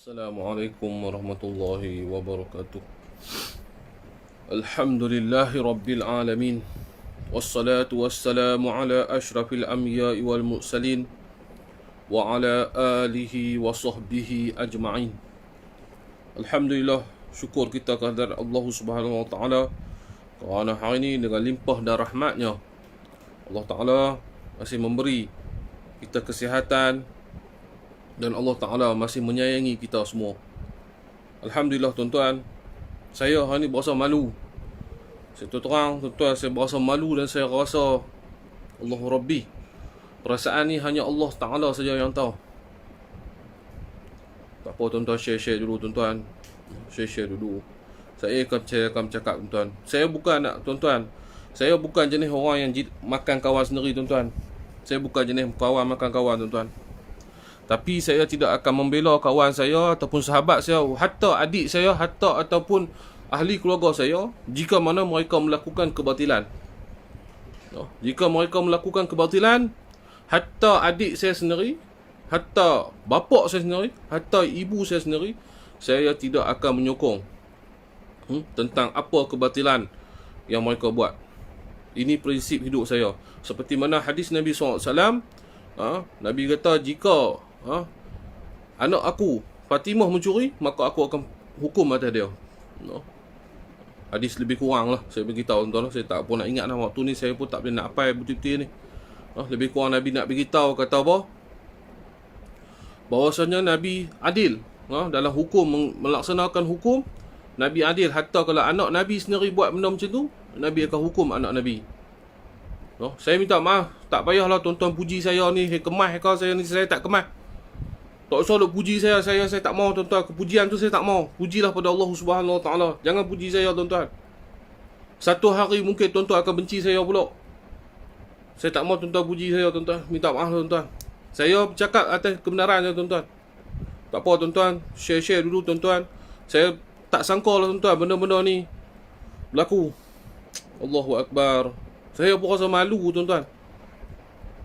Assalamualaikum warahmatullahi wabarakatuh. Alhamdulillahi rabbil alamin. Wassalatu wassalamu ala ashrafil anbiya'i wal mursalin wa ala alihi wa sahbihi ajma'in. Alhamdulillah, syukur kita kehadirat Allah Subhanahu wa taala kerana hari ini dengan limpah dan rahmatnya Allah Taala masih memberi kita kesihatan dan Allah Ta'ala masih menyayangi kita semua. Alhamdulillah tuan-tuan, saya hari ni berasa malu. Saya terang tuan-tuan, saya berasa malu dan saya rasa Allahu Rabbi, perasaan ni hanya Allah Ta'ala saja yang tahu. Tak apa tuan-tuan, share dulu tuan-tuan. Share dulu. Saya akan cakap tuan-tuan, saya bukan jenis orang yang makan kawan sendiri tuan-tuan. Saya bukan jenis kawan makan kawan tuan-tuan. Tapi saya tidak akan membela kawan saya ataupun sahabat saya, hatta adik saya, hatta ataupun ahli keluarga saya, jika mana mereka melakukan kebatilan. Jika mereka melakukan kebatilan, hatta adik saya sendiri, hatta bapa saya sendiri, hatta ibu saya sendiri, saya tidak akan menyokong tentang apa kebatilan yang mereka buat. Ini prinsip hidup saya. Seperti mana hadis Nabi SAW, Nabi kata, jika anak aku Fatimah mencuri, maka aku akan hukum atas dia. Hadis lebih kurang lah saya beritahu tuan-tuan. Saya tak pun nak ingat lah, waktu ni saya pun tak boleh nak apa betul-betul ni. Lebih kurang Nabi nak beritahu kata apa, bahawasanya Nabi adil dalam hukum, melaksanakan hukum. Nabi adil, hatta kalau anak Nabi sendiri buat benda macam tu, Nabi akan hukum anak Nabi. Saya minta maaf, tak payahlah tuan-tuan puji saya ni, kemas kau saya ni, saya tak kemas. Tak usah duk puji saya tak mau tuan-tuan. Kepujian tu saya tak mau. Pujilah pada Allah Subhanahu wa taala. Jangan puji saya tuan-tuan. Satu hari mungkin tuan-tuan akan benci saya pula. Saya tak mau tuan-tuan puji saya tuan-tuan. Minta maaf tuan-tuan. Saya bercakap atas kebenaran je tuan-tuan. Tak apa tuan-tuan, share dulu tuan-tuan. Saya tak sangka lah tuan-tuan benda-benda ni berlaku. Allahu Akbar. Saya pun rasa malu tuan-tuan.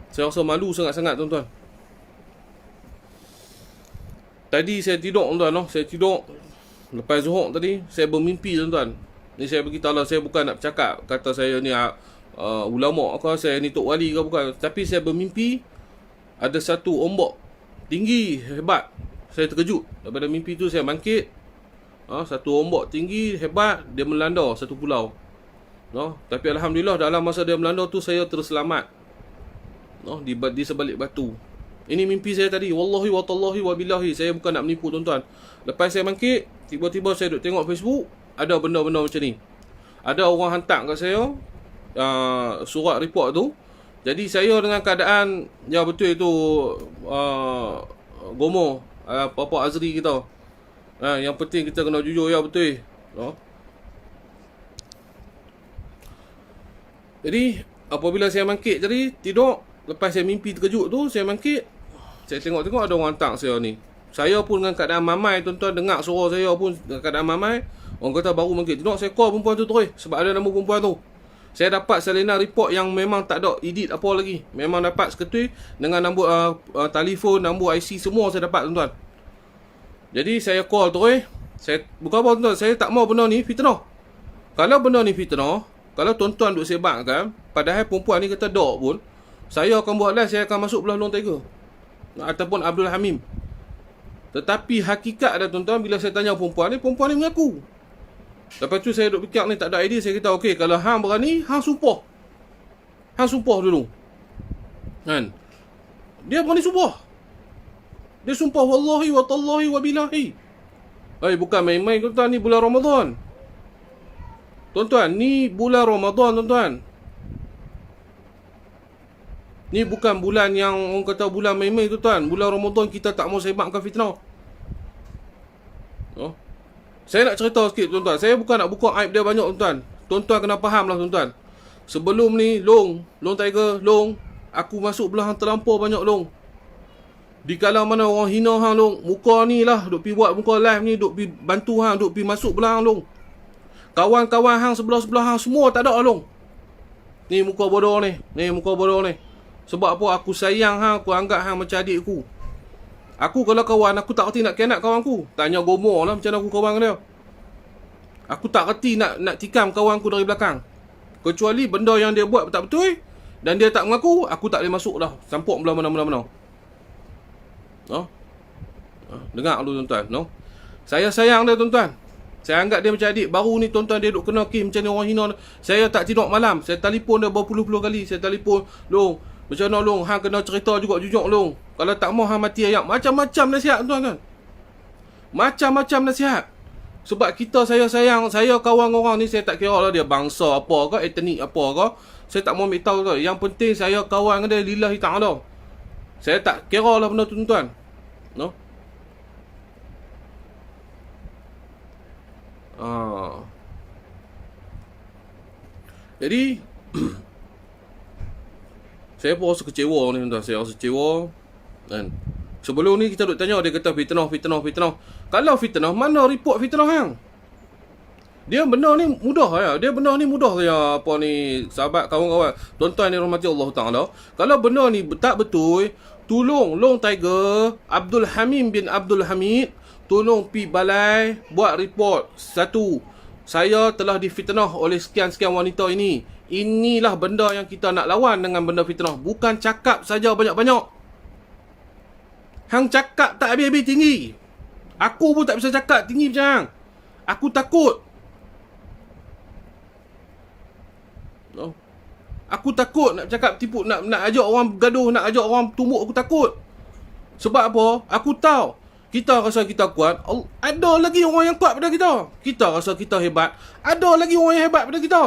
Saya rasa malu sangat-sangat tuan-tuan. Tadi saya tidur tuan-tuan, saya tidur lepas zuhur tadi, saya bermimpi tuan-tuan. Ni saya beritahu lah, saya bukan nak bercakap kata saya ni ulama ke, saya ni tok wali ke, bukan. Tapi saya bermimpi ada satu ombak tinggi hebat. Saya terkejut. Daripada mimpi tu saya bangkit. Satu ombak tinggi hebat, dia melanda satu pulau. Tapi alhamdulillah dalam masa dia melanda tu saya terselamat. Di sebalik batu. Ini mimpi saya tadi. Wallahi wa tallahi wa billahi. Saya bukan nak menipu tuan-tuan. Lepas saya bangkit, tiba-tiba saya duduk tengok Facebook, ada benda-benda macam ni. Ada orang hantar kat saya surat report tu. Jadi saya dengan keadaan, ya betul itu Gomo, Papa Azri kita. Yang penting kita kena jujur, ya betul. Jadi apabila saya bangkit tadi, tidur, lepas saya mimpi terkejut tu, saya bangkit, saya tengok-tengok ada orang hantar saya ni. Saya pun dengan keadaan mamai tuan-tuan, dengar suara saya pun dengan keadaan mamai. Orang kata baru bangkit. Tengok saya call perempuan tu terus, sebab ada nama perempuan tu. Saya dapat salinan report yang memang tak ada edit apa lagi. Memang dapat seketui dengan nombor telefon, nombor IC semua saya dapat tuan-tuan. Jadi saya call terus. Saya bukan apa tuan-tuan, saya tak mau benda ni fitnah. Kalau benda ni fitnah, kalau tuan-tuan duk sebarkan, padahal perempuan ni kata dok pun, saya akan buat live, saya akan masuk belah Long Tiger ataupun Abdul Hamim. Tetapi hakikat dah tuan-tuan, bila saya tanya perempuan ni mengaku. Lepas tu saya duk fikir ni tak ada idea. Saya kata okey, kalau hang berani, hang sumpah. Hang sumpah dulu. Kan? Dia berani sumpah. Dia sumpah wallahi wa tallahi wa billahi. Bukan main-main tuan-tuan, ni bulan Ramadan. Tuan-tuan, ni bulan Ramadan tuan-tuan. Ni bukan bulan yang orang kata bulan main-main tuan-tuan. Bulan Ramadan kita tak mau sebarkan fitnah. Saya nak cerita sikit tuan-tuan. Saya bukan nak buka aib dia banyak tuan-tuan. Tuan-tuan kena faham lah tuan-tuan. Sebelum ni Long Tiger, aku masuk belah hang terlampau banyak Long. Di kala mana orang hina hang Long, muka ni lah duk pi buat muka live ni, duk pi bantu hang, duk pi masuk belah hang Long. Kawan-kawan hang sebelah-sebelah hang semua tak ada Long. Ni muka bodoh ni. Sebab apa? Aku sayang hang, aku anggap hang macam adik aku. Aku kalau kawan, aku tak reti nak kianat kawan aku. Tanya Gomo lah macam mana aku kawan dengan dia. Aku tak reti nak tikam kawan aku dari belakang. Kecuali benda yang dia buat tak betul dan dia tak mengaku, aku tak boleh masuk dah. Campur belah mana-mana. No? Dengar dulu tuan-tuan, no? Saya sayang dia tuan-tuan. Saya anggap dia macam adik baru ni tuan-tuan, dia duk kena kes macam ni, orang hina. Saya tak tidur malam. Saya telefon dia berpuluh-puluh kali. Saya telefon, "Long, macam mana Long? Hang kena cerita juga jujur Long. Kalau tak mau hang mati ayam." Macam-macam nasihat tuan-tuan. Macam-macam nasihat. Sebab kita saya sayang, saya kawan orang ni, saya tak kira lah dia bangsa apa ke, etnik apa ke. Saya tak mau ambil tahu tu. Yang penting saya kawan dengan dia lillahi ta'ala. Saya tak kira lah benda tu tuan-tuan. No? Jadi saya pun rasa kecewa ni tuan-tuan. Saya rasa kecewa. Kan? Sebelum ni kita duk tanya, dia kata fitnah. Kalau fitnah, mana report fitnah hang? Dia benda ni mudah ya. Dia benda ni mudah saja. Apa ni, sahabat, kawan-kawan, tuan-tuan yang rahmati Allah Taala. Kalau benda ni tak betul, tolong Long Tiger, Abdul Hamim bin Abdul Hamid, tolong pi balai buat report. Satu, saya telah difitnah oleh sekian-sekian wanita ini. Inilah benda yang kita nak lawan dengan benda fitnah. Bukan cakap saja banyak-banyak. Hang cakap tak habis-habis tinggi. Aku pun tak bisa cakap tinggi macam hang. Aku takut. No. Aku takut nak cakap tipu, nak ajak orang bergaduh, nak ajak orang tumbuk. Aku takut. Sebab apa? Aku tahu kita rasa kita kuat, ada lagi orang yang kuat pada kita. Kita rasa kita hebat, ada lagi orang yang hebat pada kita.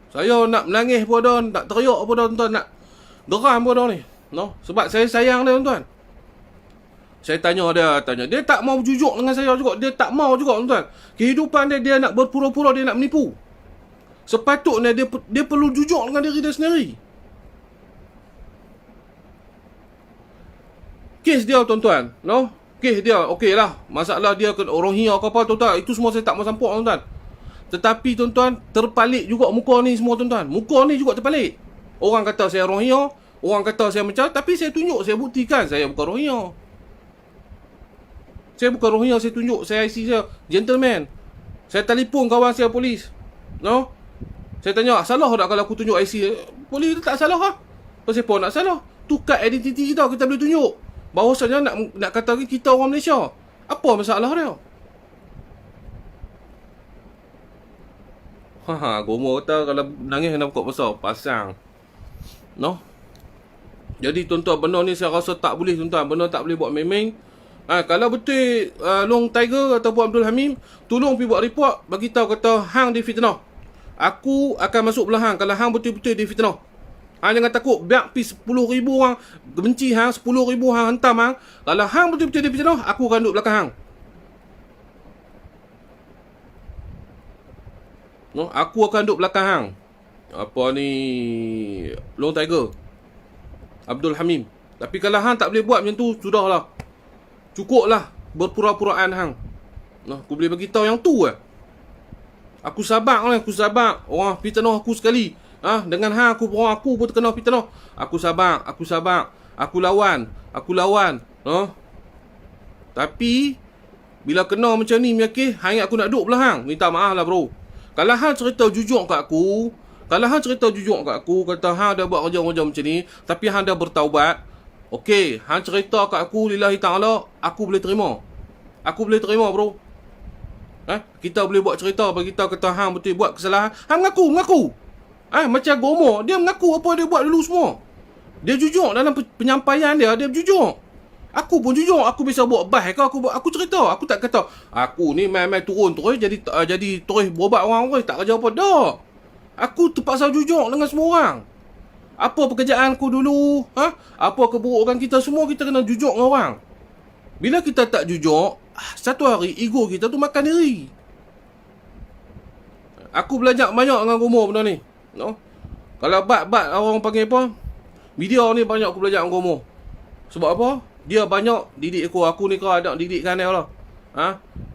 Saya nak menangis pun ada, nak teriak pun ada tuan-tuan, nak geram pun ada ni. No? Sebab saya sayang dia tuan-tuan. Saya tanya dia tak mau jujur dengan saya juga. Dia tak mau juga tuan-tuan. Kehidupan dia nak berpura-pura, dia nak menipu. Sepatutnya dia perlu jujur dengan diri dia sendiri. Kes dia tuan-tuan, no? Kes dia okey lah. Masalah dia ke orang hina ke apa tuan-tuan, itu semua saya tak mau sampuk tuan-tuan. Tetapi tuan-tuan, terpalit juga muka ni semua tuan-tuan. Muka ni juga terpalit. Orang kata saya orang hina, orang kata saya macam, tapi saya tunjuk, saya buktikan saya bukan orang hina. Saya bukan rohnya, saya tunjuk, saya IC saya, gentleman. Saya telefon kawan saya polis. No? Saya tanya, salah tak kalau aku tunjuk IC? Polis tu tak salah lah. Pasal apa nak salah? Tukar identiti kita boleh tunjuk. Bahawasanya nak katakan kita orang Malaysia. Apa masalah dia? Gomo kata kalau nangis kena pokok besar. Pasang. No? Jadi tuan-tuan, benda ni saya rasa tak boleh tuan-tuan. Benda tak boleh buat main-main. Kalau betul Long Tiger ataupun Abdul Hamim, tolong pergi buat report, bagi tahu kata hang difitnah. Aku akan masuk belah hang kalau hang betul-betul difitnah. Hang jangan takut, biar pi 10,000 orang benci hang, 10,000 hang hentam hang. Kalau hang betul-betul difitnah, aku akan duduk belakang hang. No, aku akan duduk belakang hang. Apa ni, Long Tiger, Abdul Hamim. Tapi kalau hang tak boleh buat macam tu, sudahlah. Cukuplah berpura-puraan hang. Nah, aku boleh bagi tahu yang tu lah. Aku sabar lah, aku sabar. Orang fitnah aku sekali. Dengan hang aku pun terkena fitnah. Aku sabar. Aku lawan. Tapi bila kena macam ni Miyake, hang aku nak duduk belah hang. Minta maaf lah bro. Kalau hang cerita jujur kat aku, kata hang dah buat kerja-kerja macam ni, tapi hang dah bertaubat, okey, hang cerita kat aku lillahi ta'ala, aku boleh terima. Aku boleh terima bro. Kita boleh buat cerita bagi kita kata hang betul buat kesalahan. Hang mengaku. Macam Gomo, dia mengaku apa dia buat dulu semua. Dia jujur dalam penyampaian dia jujur. Aku pun jujur, aku bisa buat bahas ke aku cerita. Aku tak kata aku ni main-main turun terus jadi terus berobat orang tak kerja apa dah. Aku terpaksa jujur dengan semua orang. Apa pekerjaan aku dulu, apa keburukan kita, semua kita kena jujur dengan orang. Bila kita tak jujur, satu hari ego kita tu makan diri. Aku belajar banyak dengan Gomo benda ni. No? Kalau bat orang panggil apa? Video ni banyak aku belajar dengan Gomo. Sebab apa? Dia banyak didik aku. Aku ni kau ada didikkan dia lah.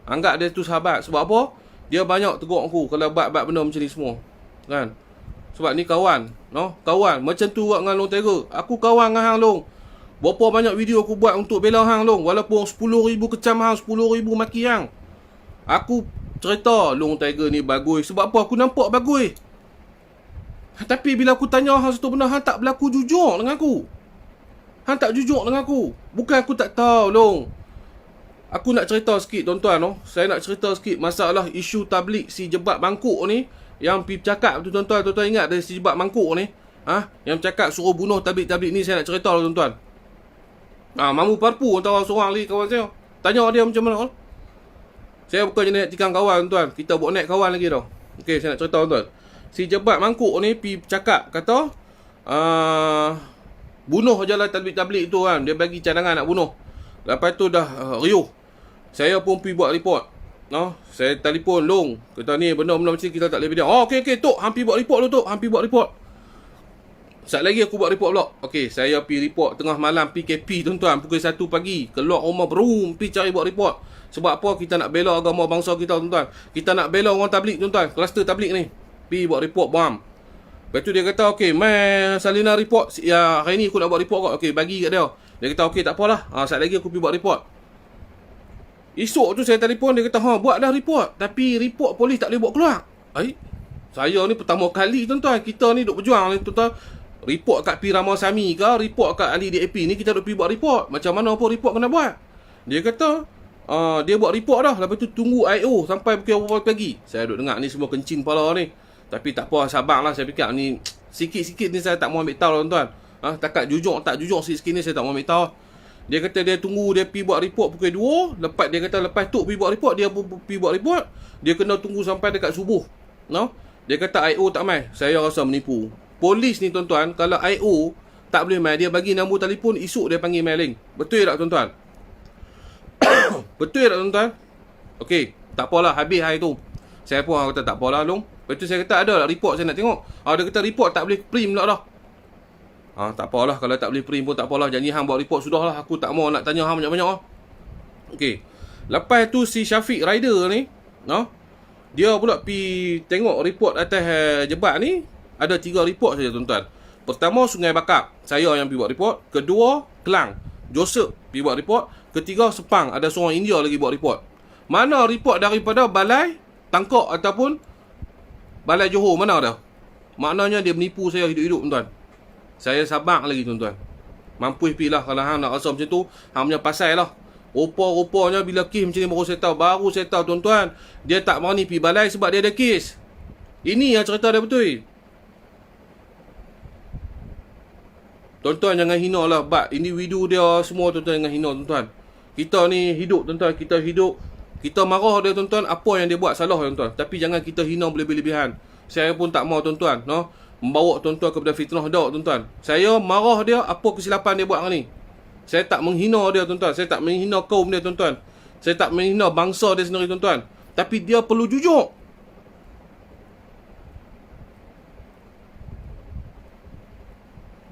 Anggap dia tu sahabat. Sebab apa? Dia banyak tegur aku kalau bat benda macam ni semua. Kan? Sebab ni kawan, no? Kawan, macam tu juga dengan Long Tiger. Aku kawan dengan hang Long. Berapa banyak video aku buat untuk bela hang Long. Walaupun 10,000 kecam hang, 10,000 maki hang. Aku cerita Long Tiger ni bagus. Sebab apa? Aku nampak bagus. Tapi bila aku tanya hang satu benda, hang tak berlaku jujur dengan aku. Hang tak jujur dengan aku. Bukan aku tak tahu Long. Aku nak cerita sikit tuan-tuan, no? Saya nak cerita sikit masalah isu tablik si jebat mangkuk ni. Yang pergi bercakap tu tuan-tuan. Tuan-tuan ingat dari si jebat mangkuk ni? Yang bercakap suruh bunuh tablik-tablik ni, saya nak cerita lah tuan-tuan. Mamu Parpu antara seorang lagi kawan saya. Tanya dia macam mana. Saya bukan nak tikam kawan tuan. Kita buat naik kawan lagi tau. Okey, saya nak cerita tuan. Si jebat mangkuk ni pergi bercakap, kata bunuh je lah tablik-tablik tu kan. Dia bagi cadangan nak bunuh. Lepas tu dah riuh. Saya pun pergi buat report. No, saya telefon Long. Kata ni benda-benda macam kita tak boleh bilang. Okey, Tok, hang pergi buat report dulu Tok. Hang pergi buat report. Sekejap lagi aku buat report pula. Okey, saya pergi report tengah malam PKP tuan-tuan. Pukul 1 pagi. Keluar rumah berum, pergi cari buat report. Sebab apa? Kita nak bela agama bangsa kita tuan-tuan. Kita nak bela orang tablik tuan-tuan. Kluster tablik ni. Pergi buat report bam. Lepas tu dia kata, okey, mai Salina report. Ya, hari ni aku nak buat report kot. Okey, bagi kat dia. Dia kata, okey, tak apalah. Sekejap lagi aku pergi buat report. Esok tu saya telefon, dia kata, buat dah report. Tapi report polis tak boleh buat keluar. Saya ni pertama kali tuan-tuan. Kita ni duk berjuang ni tuan-tuan. Report kat P. Ramasamy ke, report kat Ali DAP ni, kita duk pergi buat report. Macam mana pun report kena buat. Dia kata, dia buat report dah. Lepas tu tunggu IO sampai pukul berapa pagi. Saya duk dengar ni semua kencing kepala ni. Tapi tak apa, sabar lah. Saya fikir ni sikit-sikit ni saya tak mau ambil tahu tuan-tuan. Takat jujur, tak jujur sikit-sikit ni saya tak mau ambil tahu. Dia kata dia tunggu dia pergi buat report pukul 2. Lepas dia kata lepas tu pergi buat report, dia pun pergi buat report. Dia kena tunggu sampai dekat subuh. No? Dia kata IO tak mai. Saya rasa menipu. Polis ni tuan-tuan, kalau IO tak boleh mai, dia bagi nombor telefon, esok dia panggil mailing. Betul tak tuan-tuan? Betul tak tuan-tuan? Okey, tak apalah, habis hari tu. Saya pun kata tak apalah Long. Lepas tu saya kata ada lah report saya nak tengok. Dia kata report tak boleh print pula dah. Tak apalah, kalau tak boleh print pun tak apalah. Janji hang buat report sudahlah. Aku tak mau nak tanya hang banyak-banyak lah. Okey. Lepas tu si Syafiq Rider ni, dia pula pergi tengok report atas jebat ni. Ada 3 report saja tuan-tuan. Pertama, Sungai Bakap. Saya yang pergi buat report. Kedua, Kelang. Joseph pergi buat report. Ketiga, Sepang. Ada seorang India lagi buat report. Mana report daripada Balai Tangkok ataupun Balai Johor? Mana dah? Maknanya dia menipu saya hidup-hidup tuan-tuan. Saya sabar lagi tuan-tuan. Mampu pergi lah. Kalau hang nak rasa macam tu, hang punya pasal lah. Rupa-rupanya bila kes macam ni baru saya tahu tuan-tuan. Dia tak berani pergi balai sebab dia ada kes. Ini yang cerita dia betul. Tuan-tuan jangan hina lah bab individu dia semua tuan-tuan, jangan hina tuan-tuan. Kita ni hidup tuan-tuan, kita hidup. Kita marah dia tuan-tuan, apa yang dia buat salah tuan-tuan. Tapi jangan kita hina berlebih-lebihan. Saya pun tak mau tuan-tuan, membawa tuan-tuan kepada fitnah dak tuan-tuan. Saya marah dia apa kesilapan dia buat hari ni. Saya tak menghina dia tuan-tuan, saya tak menghina kaum dia tuan-tuan. Saya tak menghina bangsa dia sendiri tuan-tuan. Tapi dia perlu jujur.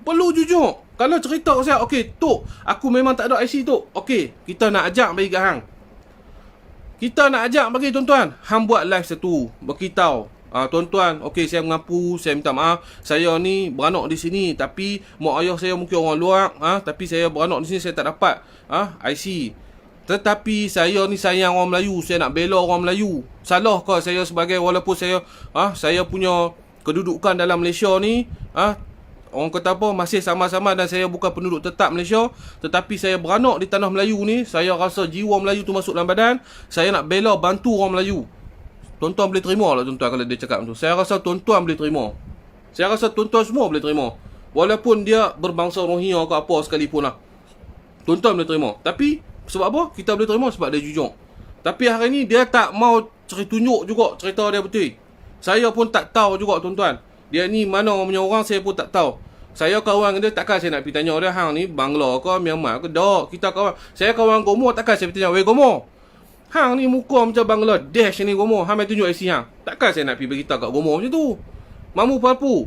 Perlu jujur. Kalau cerita saya, okey, Tok, aku memang tak ada IC Tok. Okey, kita nak ajak bagi kat hang. Kita nak ajak bagi tuan-tuan. Hang buat live satu, beritahu. Tuan-tuan, okey, saya mengaku, saya minta maaf. Saya ni beranak di sini, tapi mak ayah saya mungkin orang luar. Tapi saya beranak di sini, saya tak dapat IC. Tetapi saya ni sayang orang Melayu, saya nak bela orang Melayu. Salah ke saya sebagai, walaupun saya punya kedudukan dalam Malaysia ni, orang kata apa, masih sama-sama dan saya bukan penduduk tetap Malaysia, tetapi saya beranak di tanah Melayu ni. Saya rasa jiwa Melayu tu masuk dalam badan. Saya nak bela, bantu orang Melayu. Tuan-tuan boleh terima lah tuan-tuan kalau dia cakap tu. Saya rasa tuan-tuan boleh terima. Saya rasa tuan-tuan semua boleh terima. Walaupun dia berbangsa Rohingya ke apa sekalipun lah. Tuan-tuan boleh terima. Tapi sebab apa? Kita boleh terima sebab dia jujur. Tapi hari ni dia tak mau tunjuk juga cerita dia betul. Saya pun tak tahu juga tuan-tuan. Dia ni mana punya orang saya pun tak tahu. Saya kawan dia, takkan saya nak pergi tanya dia, hang ni Bangla ke Myanmar ke? Tak, kita kawan. Saya kawan Gomo, takkan saya pergi tanya, weh Gomo, hang ni muka macam Bangladesh ni Gomo, hang main tunjuk IC hang. Takkan saya nak pergi beritahu kat Gomo macam tu. Mamu Parpu,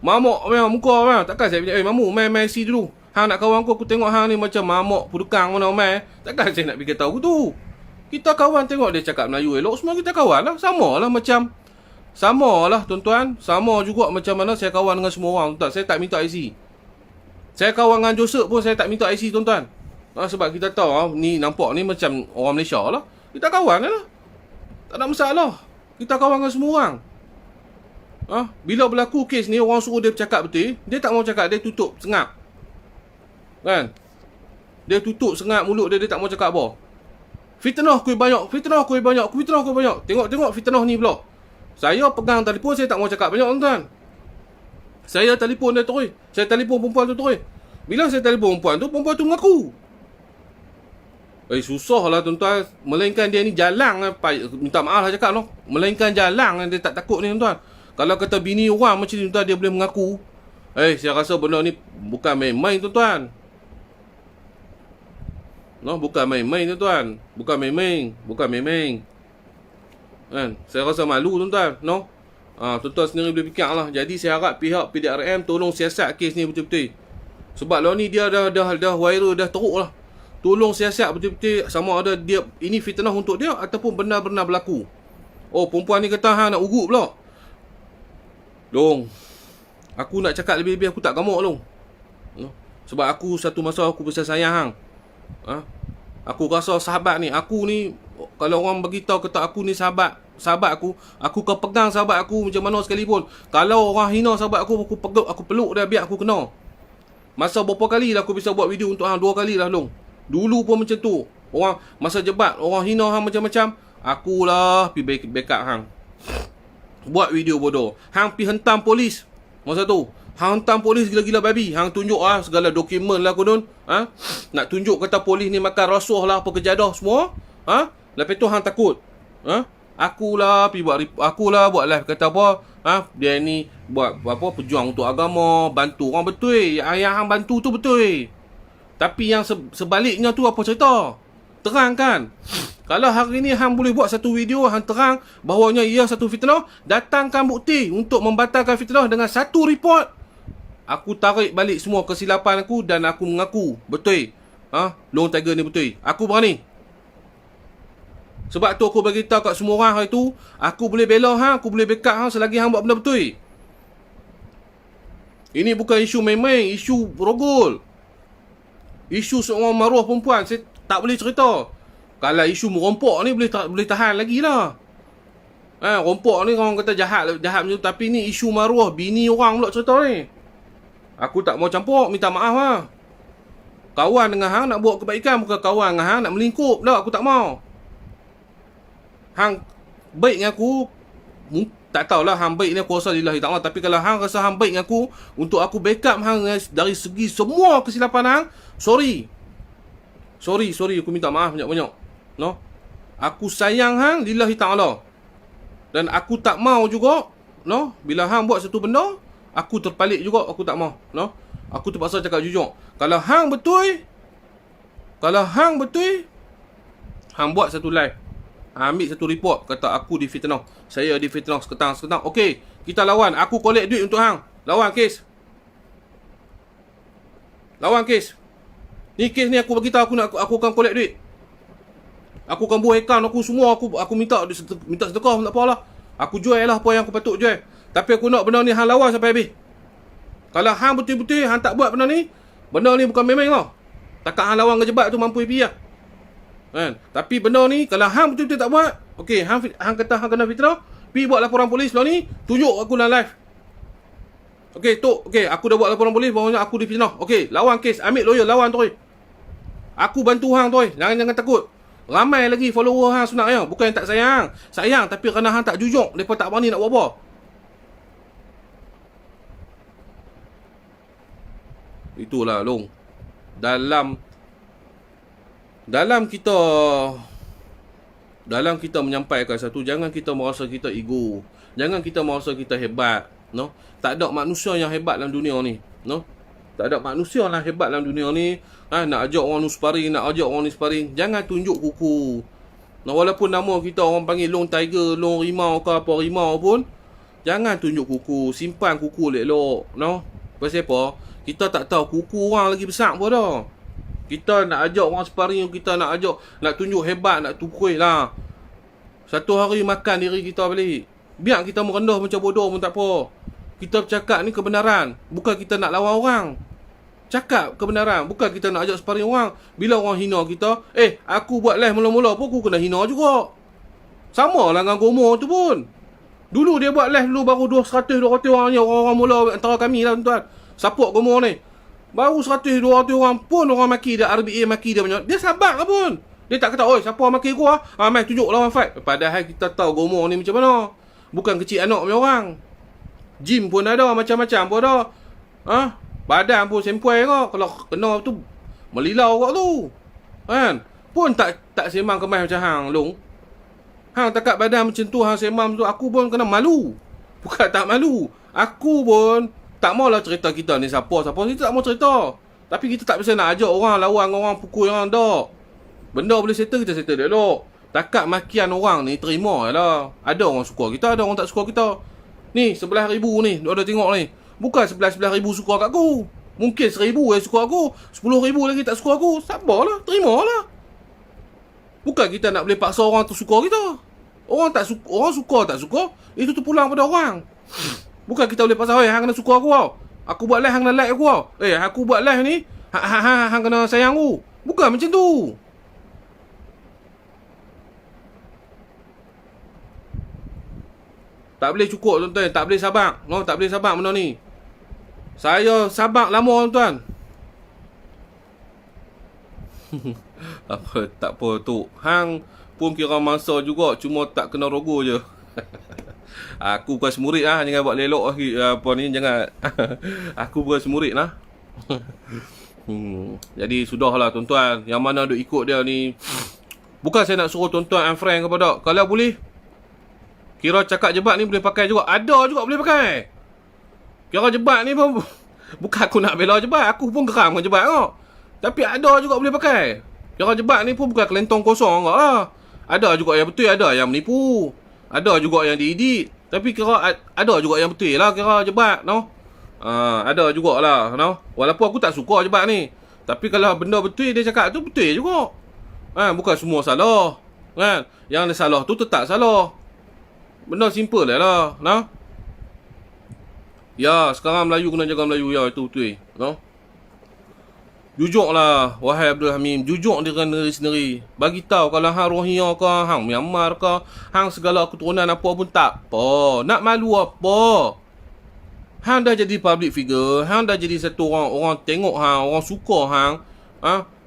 mamok memang muka memang. Takkan saya pergi, Mamu main IC dulu. Hang nak kawan aku tengok hang ni macam mamok pudukang mana main. Takkan saya nak pergi tahu tu. Kita kawan, tengok dia cakap Melayu elok, semua kita kawan lah. Sama lah macam Sama lah tuan-tuan. Sama juga macam mana saya kawan dengan semua orang tuan. Saya tak minta IC. Saya kawan dengan Joseph pun saya tak minta IC tuan-tuan. Sebab kita tahu ni nampak ni macam orang Malaysia lah. Kita kawan lah. Tak ada masalah. Kita kawan dengan semua orang. Bila berlaku kes ni, orang suruh dia bercakap betul, dia tak mau cakap, dia tutup sengap. Kan? Dia tutup sengap mulut dia, dia tak mau cakap apa. Fitnah kuih banyak, fitnah kuih banyak, fitnah kuih banyak. Tengok fitnah ni pula. Saya pegang telefon, saya tak mau cakap banyak tuan. Saya telefon dia terus. Saya telefon perempuan tu terus. Bila saya telefon perempuan tu mengaku. Susah lah tuan-tuan. Melainkan dia ni jalang. Minta maaf lah cakap no. Melainkan jalang, dia tak takut ni tuan-tuan. Kalau kata bini orang macam ni tuan, dia boleh mengaku. Saya rasa benda ni bukan main-main tuan-tuan. No, bukan main-main tuan-tuan. Bukan main-main. Kan? Saya rasa malu tuan-tuan. No. Tuan-tuan sendiri boleh fikir lah. Jadi saya harap pihak PDRM tolong siasat kes ni betul-betul. Sebab lah ni dia dah viral, dah teruk lah. Tolong siasat betul-betul sama ada dia ini fitnah untuk dia ataupun benar-benar berlaku. Perempuan ni kata hang nak ugut pula. Long, aku nak cakap lebih-lebih aku tak gamuk long. Sebab aku satu masa aku besar sayang hang. Aku rasa sahabat ni, aku ni kalau orang beritahu kata aku ni sahabat aku akan pegang sahabat aku macam mana sekalipun. Kalau orang hina sahabat aku peluk dia biar aku kena. Masa berapa kali lah aku bisa buat video untuk hang? 2 kali lah long. Dulu pun macam tu. Orang masa jebat, orang hina hang macam-macam, akulah pergi backup hang. Buat video bodoh. Hang pergi hentam polis. Masa tu hang hentam polis gila-gila babi. Hang tunjuk segala dokumen lah konon. Nak tunjuk kata polis ni makan rasuah lah, apa kejadah semua. Lepas tu hang takut. Akulah buat live kata apa? Dia ni buat apa, pejuang untuk agama, bantu orang betul. Yang hang bantu tu betul. Tapi yang sebaliknya tu apa cerita? Terang kan? Kalau hari ni hang boleh buat satu video, hang terang bahawanya ia satu fitnah, datangkan bukti untuk membatalkan fitnah dengan satu report. Aku tarik balik semua kesilapan aku dan aku mengaku betul. Long Tiger ni betul. Aku berani. Sebab tu aku bagi tahu kat semua orang hari tu, aku boleh bela hang, aku boleh backup hang selagi hang buat benda betul. Ini bukan isu main-main, isu rogol. Isu seorang maruah perempuan, saya tak boleh cerita. Kalau isu merompok ni boleh tahan lagi lah. Rompok ni orang kata jahat macam tu. Tapi ni isu maruah bini orang pula cerita ni. Aku tak mau campur, minta maaf lah. Kawan dengan hang nak buat kebaikan, bukan kawan dengan hang nak melingkup. Aku tak mau. Hang baik dengan aku, tak tahulah hang baik ni aku rasa lillahi ta'ala. Tapi kalau hang rasa hang baik dengan aku, untuk aku backup hang dari segi semua kesilapan hang, sorry, aku minta maaf banyak-banyak. No, aku sayang hang lillahi ta'ala. Dan aku tak mau juga, no, bila hang buat satu benda, aku terpalit juga, aku tak mau. No, aku terpaksa cakap jujur. Kalau hang betul, hang buat satu live, ambil satu report kata aku difitnah, saya difitnah seketang. Okey, kita lawan. Aku collect duit untuk hang. Lawan kes. Ni kes ni aku bagi tahu aku akan collect duit. Aku akan buat account aku semua, aku minta sedekah, tak apalah. Aku jual lah apa yang aku patut jual. Tapi aku nak benda ni hang lawan sampai habis. Kalau hang betul-betul hang tak buat benda ni bukan main-main lah. Takat hang lawan kejebat tu mampu pergi lah. Kan? Tapi benda ni kalau hang betul-betul tak buat, okey, hang kata hang kena fitnah, pergi buat laporan polis lah ni, tunjuk aku dalam live. Okey, aku dah buat laporan polis bahawanya aku difitnah. Okey, lawan kes, ambil lawyer, lawan terus. Aku bantu hang terus, jangan takut. Ramai lagi follower hang sebenarnya, bukan yang tak sayang, tapi kerana hang tak jujur, depa tak berani nak buat apa. Itulah long. Dalam kita menyampaikan satu, jangan kita merasa kita ego. Jangan kita merasa kita hebat, no? Tak ada manusia yang hebat dalam dunia ni, no? Tak ada manusia yang hebat dalam dunia ni. Nak ajak orang ni sparring, jangan tunjuk kuku. Nah, walaupun nama kita orang panggil Long Tiger, Long Rimau ke apa Rimau pun, jangan tunjuk kuku, simpan kuku elok-elok, no? Pasal apa? Kita tak tahu kuku orang lagi besar apa dah. Kita nak ajak orang sparring, kita nak tunjuk hebat, nak tukui lah. Satu hari makan diri kita balik. Biar kita merendah macam bodoh pun tak apa. Kita bercakap ni kebenaran. Bukan kita nak lawan orang. Cakap kebenaran. Bukan kita nak ajak sparring orang. Bila orang hina kita, aku buat live mula-mula pun aku kena hina juga. Sama lah dengan Gomo tu pun. Dulu dia buat live dulu baru 200-200 orang je. Orang-orang mula antara kami lah tuan-tuan. Support Gomo ni. Baru 100-200 orang pun orang maki dia. RBA maki dia banyak. Dia sabar ke pun. Dia tak kata, oi siapa maki aku mai tunjuk lawan fight. Padahal kita tahu Gomo ni macam mana. Bukan kecil anak punya orang. Gym pun ada, macam-macam pun ada. Badan pun sempoi kau. Kalau kena tu melilau kau tu. Kan? Pun tak semang kemas macam hang Long. Hang takat badan macam tu, hang semang tu, aku pun kena malu. Bukan tak malu. Aku pun tak maulah cerita kita ni siapa. Kita tak mau cerita. Tapi kita tak bisa nak ajak orang lawan orang, pukul orang dak. Benda boleh settle, kita settle dulu. Takat makian orang ni terima lah. Ada orang suka kita, ada orang tak suka kita. Ni 11,000 ni, ada tengok ni. Bukan 11,000 suka kat aku. Mungkin 1,000 yang suka aku, 10,000 lagi tak suka aku. Sabarlah, terimalah. Bukan kita nak boleh paksa orang tu suka kita. Orang suka tak suka, itu terpulang pada orang. Bukan kita boleh paksa, hang kena suka aku tau. Aku buat live, hang kena like aku tau. Aku buat live ni, hang kena sayang aku. Bukan macam tu. Tak boleh cukup tuan-tuan, tak boleh sabar. Tak boleh sabar benda ni. Saya sabar lama tuan-tuan. Tak apa tu. Hang pun kira mangsa juga, cuma tak kena rogo je. Aku bukan semurid lah, jangan buat lelok apa ni, jangan. Aku bukan semurid lah. Jadi sudahlah tuan-tuan, yang mana duk ikut dia ni. Bukan saya nak suruh tuan-tuan unfriend kepada. Kalau boleh, kira cakap jebat ni boleh pakai juga. Ada juga boleh pakai. Kira jebat ni pun bukan aku nak bela jebat, aku pun geram dengan jebat kau. Tapi ada juga boleh pakai. Kira jebat ni pun bukan kelentong kosong kau lah. Ada juga yang betul, ada yang menipu. Ada juga yang diedit. Tapi kira ada juga yang betul lah kira jebat, no? Ada jugalah, no? Walaupun aku tak suka jebat ni. Tapi kalau benda betul dia cakap tu betul juga. Bukan semua salah. Kan? Yang dia salah tu tetap salah. Benda simple lah, no? Ya, sekarang Melayu kena jaga Melayu, ya, itu betul, no? Jujurlah, wahai Abdul Hamim, jujur dengan diri sendiri. Bagi tahu kalau hang Rohingya ke, hang Myanmar ke, hang segala keturunan apa pun tak apa. Nak malu apa? Hang dah jadi public figure, hang dah jadi satu orang tengok hang, orang suka hang.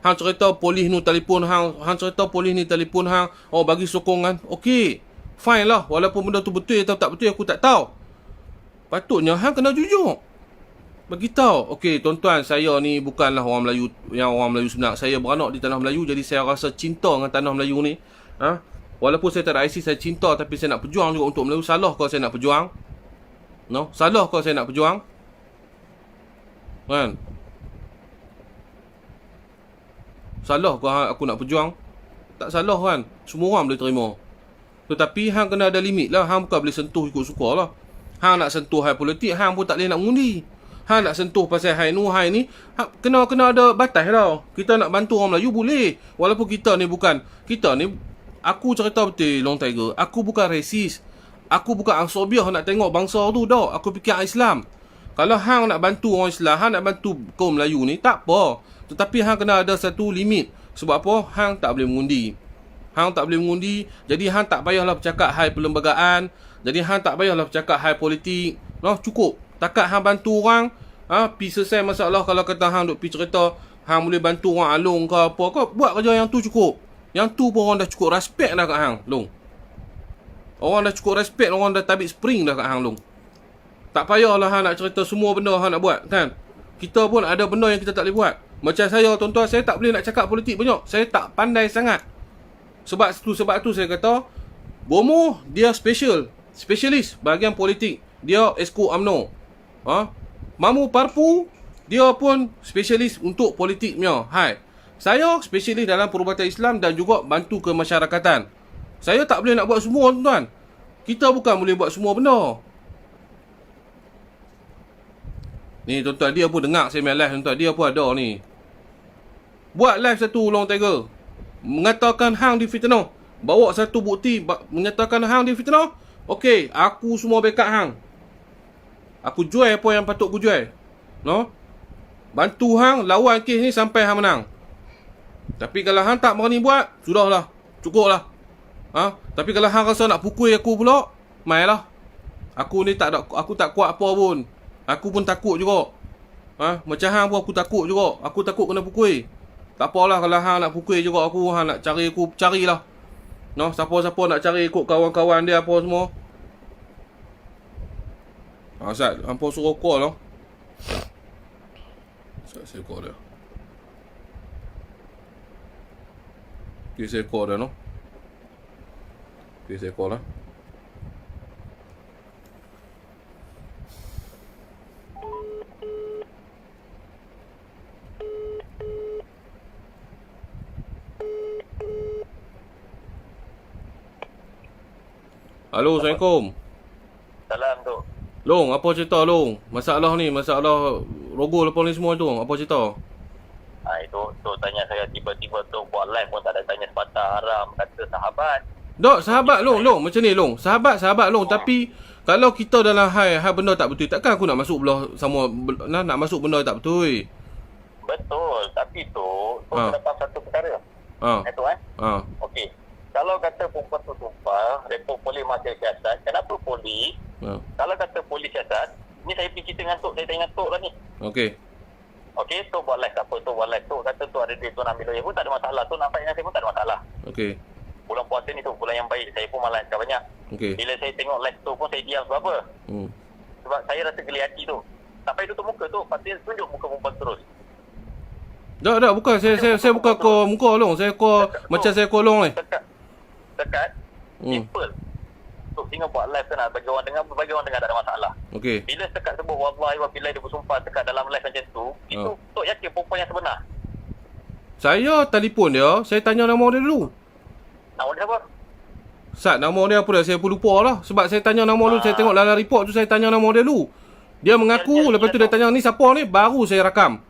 Hang cerita polis ni telefon hang, cerita polis ni telefon hang, bagi sokongan. Okey. Fine lah, walaupun benda tu betul atau tak betul aku tak tahu. Patutnya hang kena jujur. Bagi tahu, okey tuan-tuan, saya ni bukanlah orang Melayu yang orang Melayu sebenar. Saya beranak di tanah Melayu, jadi saya rasa cinta dengan tanah Melayu ni. Walaupun saya tak ada IC, saya cinta, tapi saya nak berjuang juga untuk Melayu. Salah kalau saya nak berjuang? No, salah kalau saya nak berjuang? Kan? Salah kalau aku nak berjuang? Tak salah kan? Semua orang boleh terima. Tetapi hang kena ada limit lah. Hang bukan boleh sentuh ikut suka lah. Hang nak sentuh hal politik, hang pun tak boleh nak mengundi. Hang nak sentuh pasal hai ni, kena ada batas tau. Kita nak bantu orang Melayu boleh. Walaupun kita ni aku cerita betul Long Tiger, aku bukan resis. Aku bukan angsobiah nak tengok bangsa tu dah. Aku fikir Islam. Kalau hang nak bantu orang Islam, hang nak bantu kaum Melayu ni, tak apa. Tetapi hang kena ada satu limit. Sebab apa? Hang tak boleh mengundi. Jadi hang tak payahlah bercakap hal perlembagaan. Jadi hang tak payahlah bercakap hal politik. Cukup. Takat hang bantu orang, pergi selesai masalah. Kalau kata hang duk pergi cerita hang boleh bantu orang alung ke apa, kau buat kerja yang tu cukup. Yang tu pun orang dah cukup respect dah kat hang, Long. Orang dah cukup respect, orang dah tabik spring dah kat hang, Long. Tak payahlah hang nak cerita semua benda hang nak buat, kan? Kita pun ada benda yang kita tak boleh buat. Macam saya, tuan-tuan, saya tak boleh nak cakap politik banyak. Saya tak pandai sangat. Sebab tu saya kata, Bomo dia spesialis bahagian politik. Dia esko UMNO. Mamu Parpu dia pun spesialis untuk politik punya. Saya spesialis dalam perubatan Islam dan juga bantu kemasyarakatan. Saya tak boleh nak buat semua, tuan-tuan. Kita bukan boleh buat semua benda. Ni tuan-tuan, dia pun dengar saya main live, tuan-tuan. Dia pun ada ni. Buat live satu Long Tiger, mengatakan hang difitnah. Bawa satu bukti menyatakan hang difitnah. Okey, aku semua backup hang. Aku jual apa yang patut aku jual. No? Bantu hang lawan kes ni sampai hang menang. Tapi kalau hang tak berani buat, sudahlah. Cukuplah. Tapi kalau hang rasa nak pukul aku pula, mailah. Aku tak kuat apa pun. Aku pun takut juga. Macam hang pun aku takut juga. Aku takut kena pukul. Tak apalah kalau hang nak pukul juga aku, hang nak cari aku, carilah. No, siapa-siapa nak cari ikut kawan-kawan dia apa semua. Ustaz, hampa suruh call lah. Ustaz, saya call dia. Okay, saya call dia, no. Okay, saya call lah. Halo, Assalamualaikum. Salam tu. Long, apa cerita Long? Masalah rogol apa ni semua tu, apa cerita? Itu tanya saya tiba-tiba tu buat live pun tak ada tanya sepatah haram kata sahabat. Dok, sahabat Long, macam ni Long. Sahabat Long, tapi kalau kita dalam hal benda tak betul, takkan aku nak masuk belah sama nak masuk benda tak betul. Betul, tapi tu terdapat satu perkara. Itu Okey. Kalau kata perempuan tu tumpah, report polis masih siasat, kenapa polis? Kalau kata polis siasat, ni saya pergi cerita dengan Tok, saya tanya Tok lah ni. Okey, Tok buat live apa, Tok buat live. Tok kata tu ada duit, tu nak ambil lawyer pun tak ada masalah. Tok nampak dengan saya pun tak ada masalah. Okey. Bulan puasa ni tu, bulan yang baik, saya pun malas banyak. Okey. Bila saya tengok live tu pun saya diam sebab apa? Sebab saya rasa geli hati tu. Tak payah tutup muka tu, patut tunjuk muka perempuan terus. Tak, bukan. Saya bukan call muka Long. Saya call macam saya call Long ni. Dekat simple. Tok tinggal buat live kan bagi orang dengar tak ada masalah. Okey. Bila dekat sebut wallahi wa billahi dia bersumpah dekat dalam live macam tu, itu Tok yakin perempuan yang sebenar. Saya telefon dia, saya tanya nama dia dulu. Nama dia siapa? Sat, nama dia apa dah? Saya pun lupa lah. Sebab saya tanya nama dulu, saya tengok dalam report tu, saya tanya nama dia dulu. Dia mengaku, lepas tu dia tanya ni siapa ni, baru saya rakam.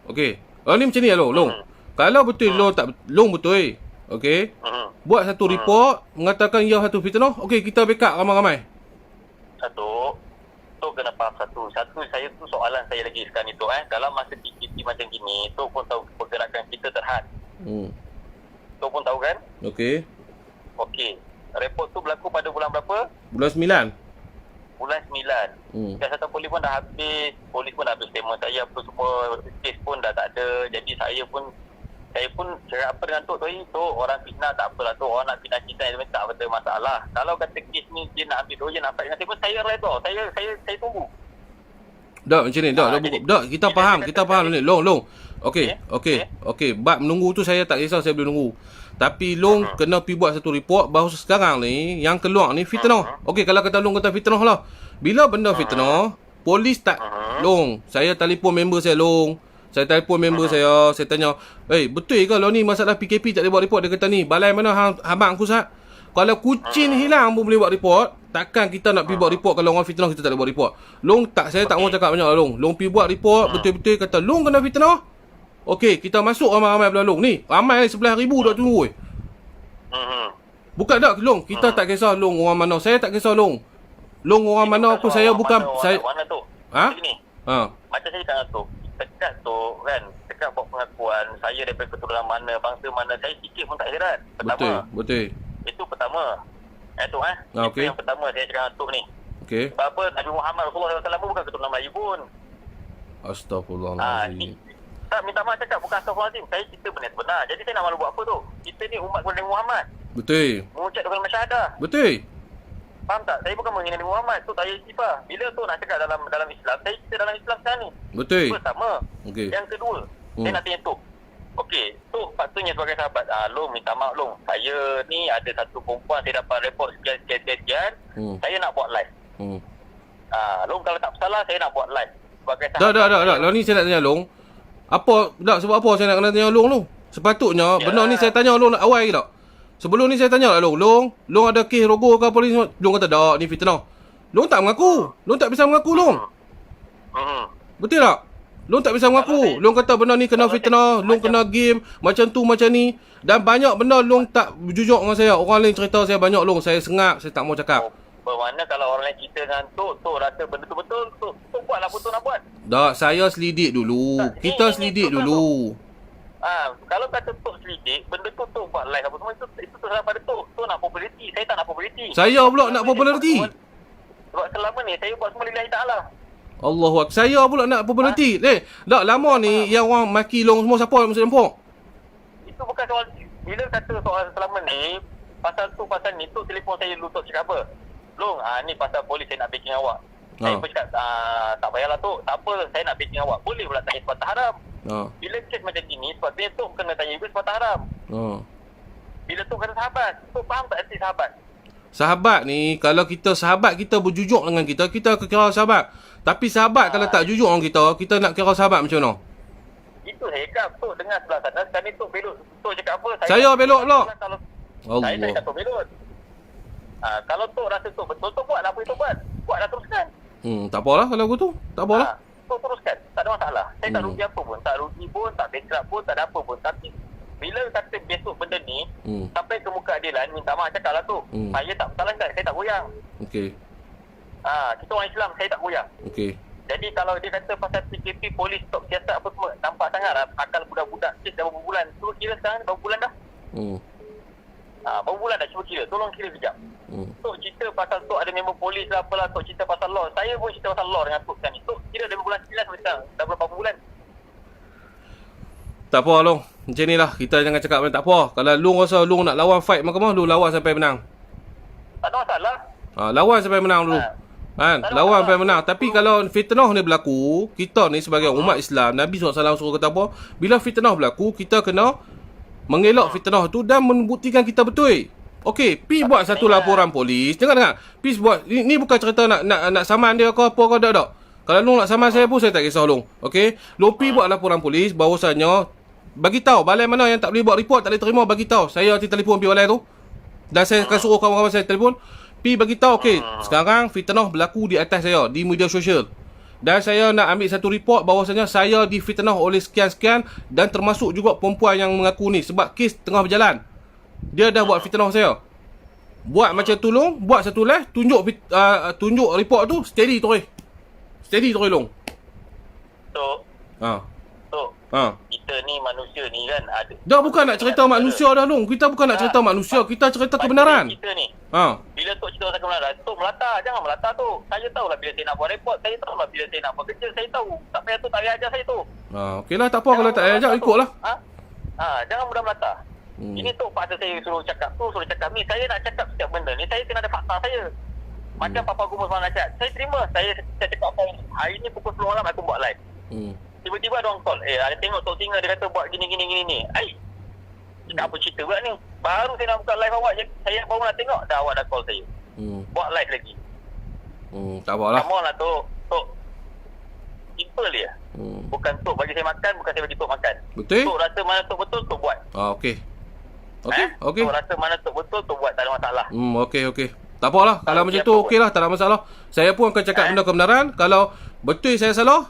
Okey. Ni macam ni lah Long. Kalau betul Long betul. Okey. Buat satu report mengatakan ia satu fitnah. Okey, kita backup ramai-ramai. Satu kena faham satu, saya tu soalan saya lagi sekarang ni tu kalau masa PKP macam gini, tu pun tahu pergerakan kita terhad. Tu pun tahu kan? Okey. Report tu berlaku pada bulan berapa? Bulan 9. Bulan 9. Siasatan polis pun dah habis, statement saya apa semua, kes pun dah tak ada. Jadi saya pun cakap apa dengan Tok tu, orang fitnah tak apalah Tok, orang nak fitnah kita tak ada masalah. Kalau kata kes ni dia nak ambil dojen nampak dengan saya pun saya redha, saya tunggu. Dak macam ni, dak kita faham ni Long. Okey. Bab menunggu tu saya tak kisah, saya boleh nunggu. Tapi Long kena pergi buat satu report bahawa sekarang ni yang keluar ni fitnah. Okey, kalau kata Long kata fitnah lah. Bila benda fitnah, polis tak Long, saya telefon member saya Long. Saya telefon member saya tanya, betul ke kalau ni masalah PKP tak boleh buat report? Dia kata ni, balai mana abang aku Sat? Kalau kucing hilang pun boleh buat report. Takkan kita nak pergi buat report kalau orang fitnah kita tak boleh buat report. Long saya tak mau cakap banyak lah Long. Long pergi buat report, betul-betul kata Long kena fitnah. Okey, kita masuk ramai-ramai belah Long ni. Ramai 11,000 dah tunggu. Bukan tak Long, kita tak kisah Long orang mana. Saya tak kisah Long. Long orang mana pun saya bukan saya. Mana tu? Macam saya cakap tu. Dekat tu kan, dekat buat pengakuan saya daripada keturunan mana, bangsa mana, saya sikit pun tak heran. Pertama. Betul. Itu pertama. Itu okay. Itu yang pertama saya cakap tu ni. Okey. Sebab apa Nabi Muhammad Rasulullah SAW bukan keturunan Melayu pun. Astagfirullahalazim. Tak minta maaf cakap bukan astagfirullahalazim. Saya cerita benda sebenar. Jadi saya nak malu buat apa tu? Kita ni umat Nabi Muhammad. Betul. Mengucap kalimah syahadah. Betul. Faham tak? Saya bukan menghina Nabi Muhammad. Tu saya istighfar. Bila tu nak cakap dalam Islam, saya cerita dalam Islam sekarang ni. Betul. Pertama. Okey. Yang kedua, saya nak tanya tu. Okey, tu patutnya sebagai sahabat. Long, minta maaf Long. Saya ni ada satu perempuan, saya dapat report sekian. Saya nak buat live. Long kalau tak bersalah, saya nak buat live. Sebagai sahabat. Dah. Lah ni saya nak tanya Long. Sebab apa saya nak kena tanya Long tu? Sepatutnya benda ni saya tanya Long awal lagi tak? Sebelum ni saya tanya lah Long ada kes rogo ke polis? Long kata tak, ni fitnah. Long tak mengaku. Long tak bisa mengaku Long. Betul tak? Long tak bisa mengaku. Long kata benda ni kena fitnah, long kena game, macam tu macam ni. Dan banyak benda long tak jujur dengan saya. Orang lain cerita saya banyak long, saya sengap, saya tak mau cakap. Bermakna kalau orang lain cerita dengan Tok rasa benda tu betul, Tok buatlah apa Tok nak buat. Tak, saya selidik dulu. Kita selidik dulu. Kalau kata Tok selidik, benda tu Tok buat live apa semua, itu salah pada Tok. Tok nak populariti, saya tak nak populariti. Saya pula nak populariti. Sebab selama ni saya buat semua lillahi ta'ala. Allahu Akbar. Saya pula nak populariti. Tak lama ni yang orang maki long semua siapa yang mesti nampak? Itu bukan soal, bila kata soal selama ni, pasal ni, Tok telefon saya dulu, Tok cakap apa? Long, ni pasal polis saya nak backing awak. Saya pun cakap, tak payahlah Tok, tak apa, saya nak backing awak. Boleh pula tanya sepatah haram. Bila kes macam gini, sepatutnya Tok kena tanya juga sepatah haram. Bila Tok kata sahabat, Tok faham tak arti sahabat? Sahabat ni, kalau kita sahabat kita berjujur dengan kita akan kira sahabat. Tapi sahabat kalau tak jujur dengan kita nak kira sahabat macam mana? Itu saya cakap, Tok dengar sebelah sana, sekarang ni Tok belot. Tok cakap apa? Saya belot pula. Saya tak Tok belot. Kalau Tok rasa Tok betul, Tok buatlah apa yang Tok buat. Buatlah teruskan. Tak apalah kalau aku tu. Tak apalah. Tok teruskan. Tak ada masalah. Saya tak rugi apa pun. Tak rugi pun, tak bankrupt pun, tak ada apa pun. Tapi bila kata besok benda ni, sampai ke muka adilan, minta maaf cakap lah Tok. Saya tak bersalahkan, saya tak goyang. Okey. Kita orang Islam, saya tak goyang. Okey. Jadi kalau dia kata pasal PKP, polis, stop siasat apa semua, nampak sangat lah akal budak-budak. Kes dah berapa bulan. Cuba kira sekarang berapa bulan dah? Berapa bulan dah, cuba kira. Tolong kira sekejap. Tok cerita pasal Tok ada member polis lah apalah, Tok cerita pasal law. Saya pun cerita pasal law dengan Tok sekarang ni. Tok kira dari bulan 9 sampai sekarang. Dah berapa bulan? Tak apa Long. Macam ni lah. Kita jangan cakap tak apa. Kalau Long rasa Long nak lawan fight mahkamah, Long lawan sampai menang. Tak ada masalah. Lawan sampai menang dulu. Lawan sampai menang. Tapi kalau fitnah ni berlaku, kita ni sebagai umat Islam, Nabi SAW suruh kata apa? Bila fitnah berlaku, kita kena mengelak fitnah tu dan membuktikan kita betul. Okey, pi buat satu laporan polis. Dengar. Pi buat ni bukan cerita nak saman dia ke apa ke tak. Kalau Long nak saman saya pun saya tak kisah Long. Okey, Long pi buat laporan polis bahawasanya bagi tahu balai mana yang tak boleh buat report, tak boleh terima, bagi tahu. Saya nanti telefon pi balai tu. Dan saya akan suruh kawan-kawan saya telefon. Pi bagi tahu okey, sekarang fitnah berlaku di atas saya di media sosial. Dan saya nak ambil satu report bahawasanya saya difitnah oleh sekian-sekian dan termasuk juga perempuan yang mengaku ni sebab kes tengah berjalan. Dia dah buat fitnah saya. Buat macam tu Long, buat satu live, tunjuk report tu, steady terus. Steady terus Long. Tok. Tok. Kita ni manusia ni kan ada. Dah bukan nak cerita manusia dah Long. Kita bukan nak cerita manusia, kita cerita kebenaran. Kita ni. Bila Tok cerita pasal kebenaran, Tok melata, jangan melata Tok. Saya tahulah bila saya nak buat report, saya tahulah bila saya nak buat kerja, saya tahu. Tak payah Tok tak payah ajar saya tu. Okeylah, tak apa kalau tak payah ajar, ikutlah. Jangan mudah melata. Ini Tok paksa saya suruh cakap tu, suruh cakap ni. Saya nak cakap setiap benda ni, saya kena ada fakta saya. Macam Papa Gumus malam nasihat. Saya terima, saya cakap apa hari ni pukul 10 malam aku buat live. Tiba-tiba ada orang call. Ada tengok Tok Singa dia kata buat gini ni. Cakap apa cerita pula ni? Baru saya nak buka live awak, saya baru nak tengok dah awak dah call saya. Buat live lagi. Tak apalah. Come on lah Tok. Simple dia. Bukan Tok bagi saya makan, bukan saya bagi Tok makan. Betul? Tok rasa mana Tok betul, Tok buat. Okey. Okey. Tok rasa mana Tok betul, Tok buat. Tak ada masalah. Okey. Tak apalah. Kalau macam tu okeylah, tak ada masalah. Saya pun akan cakap benda kebenaran. Kalau betul saya salah,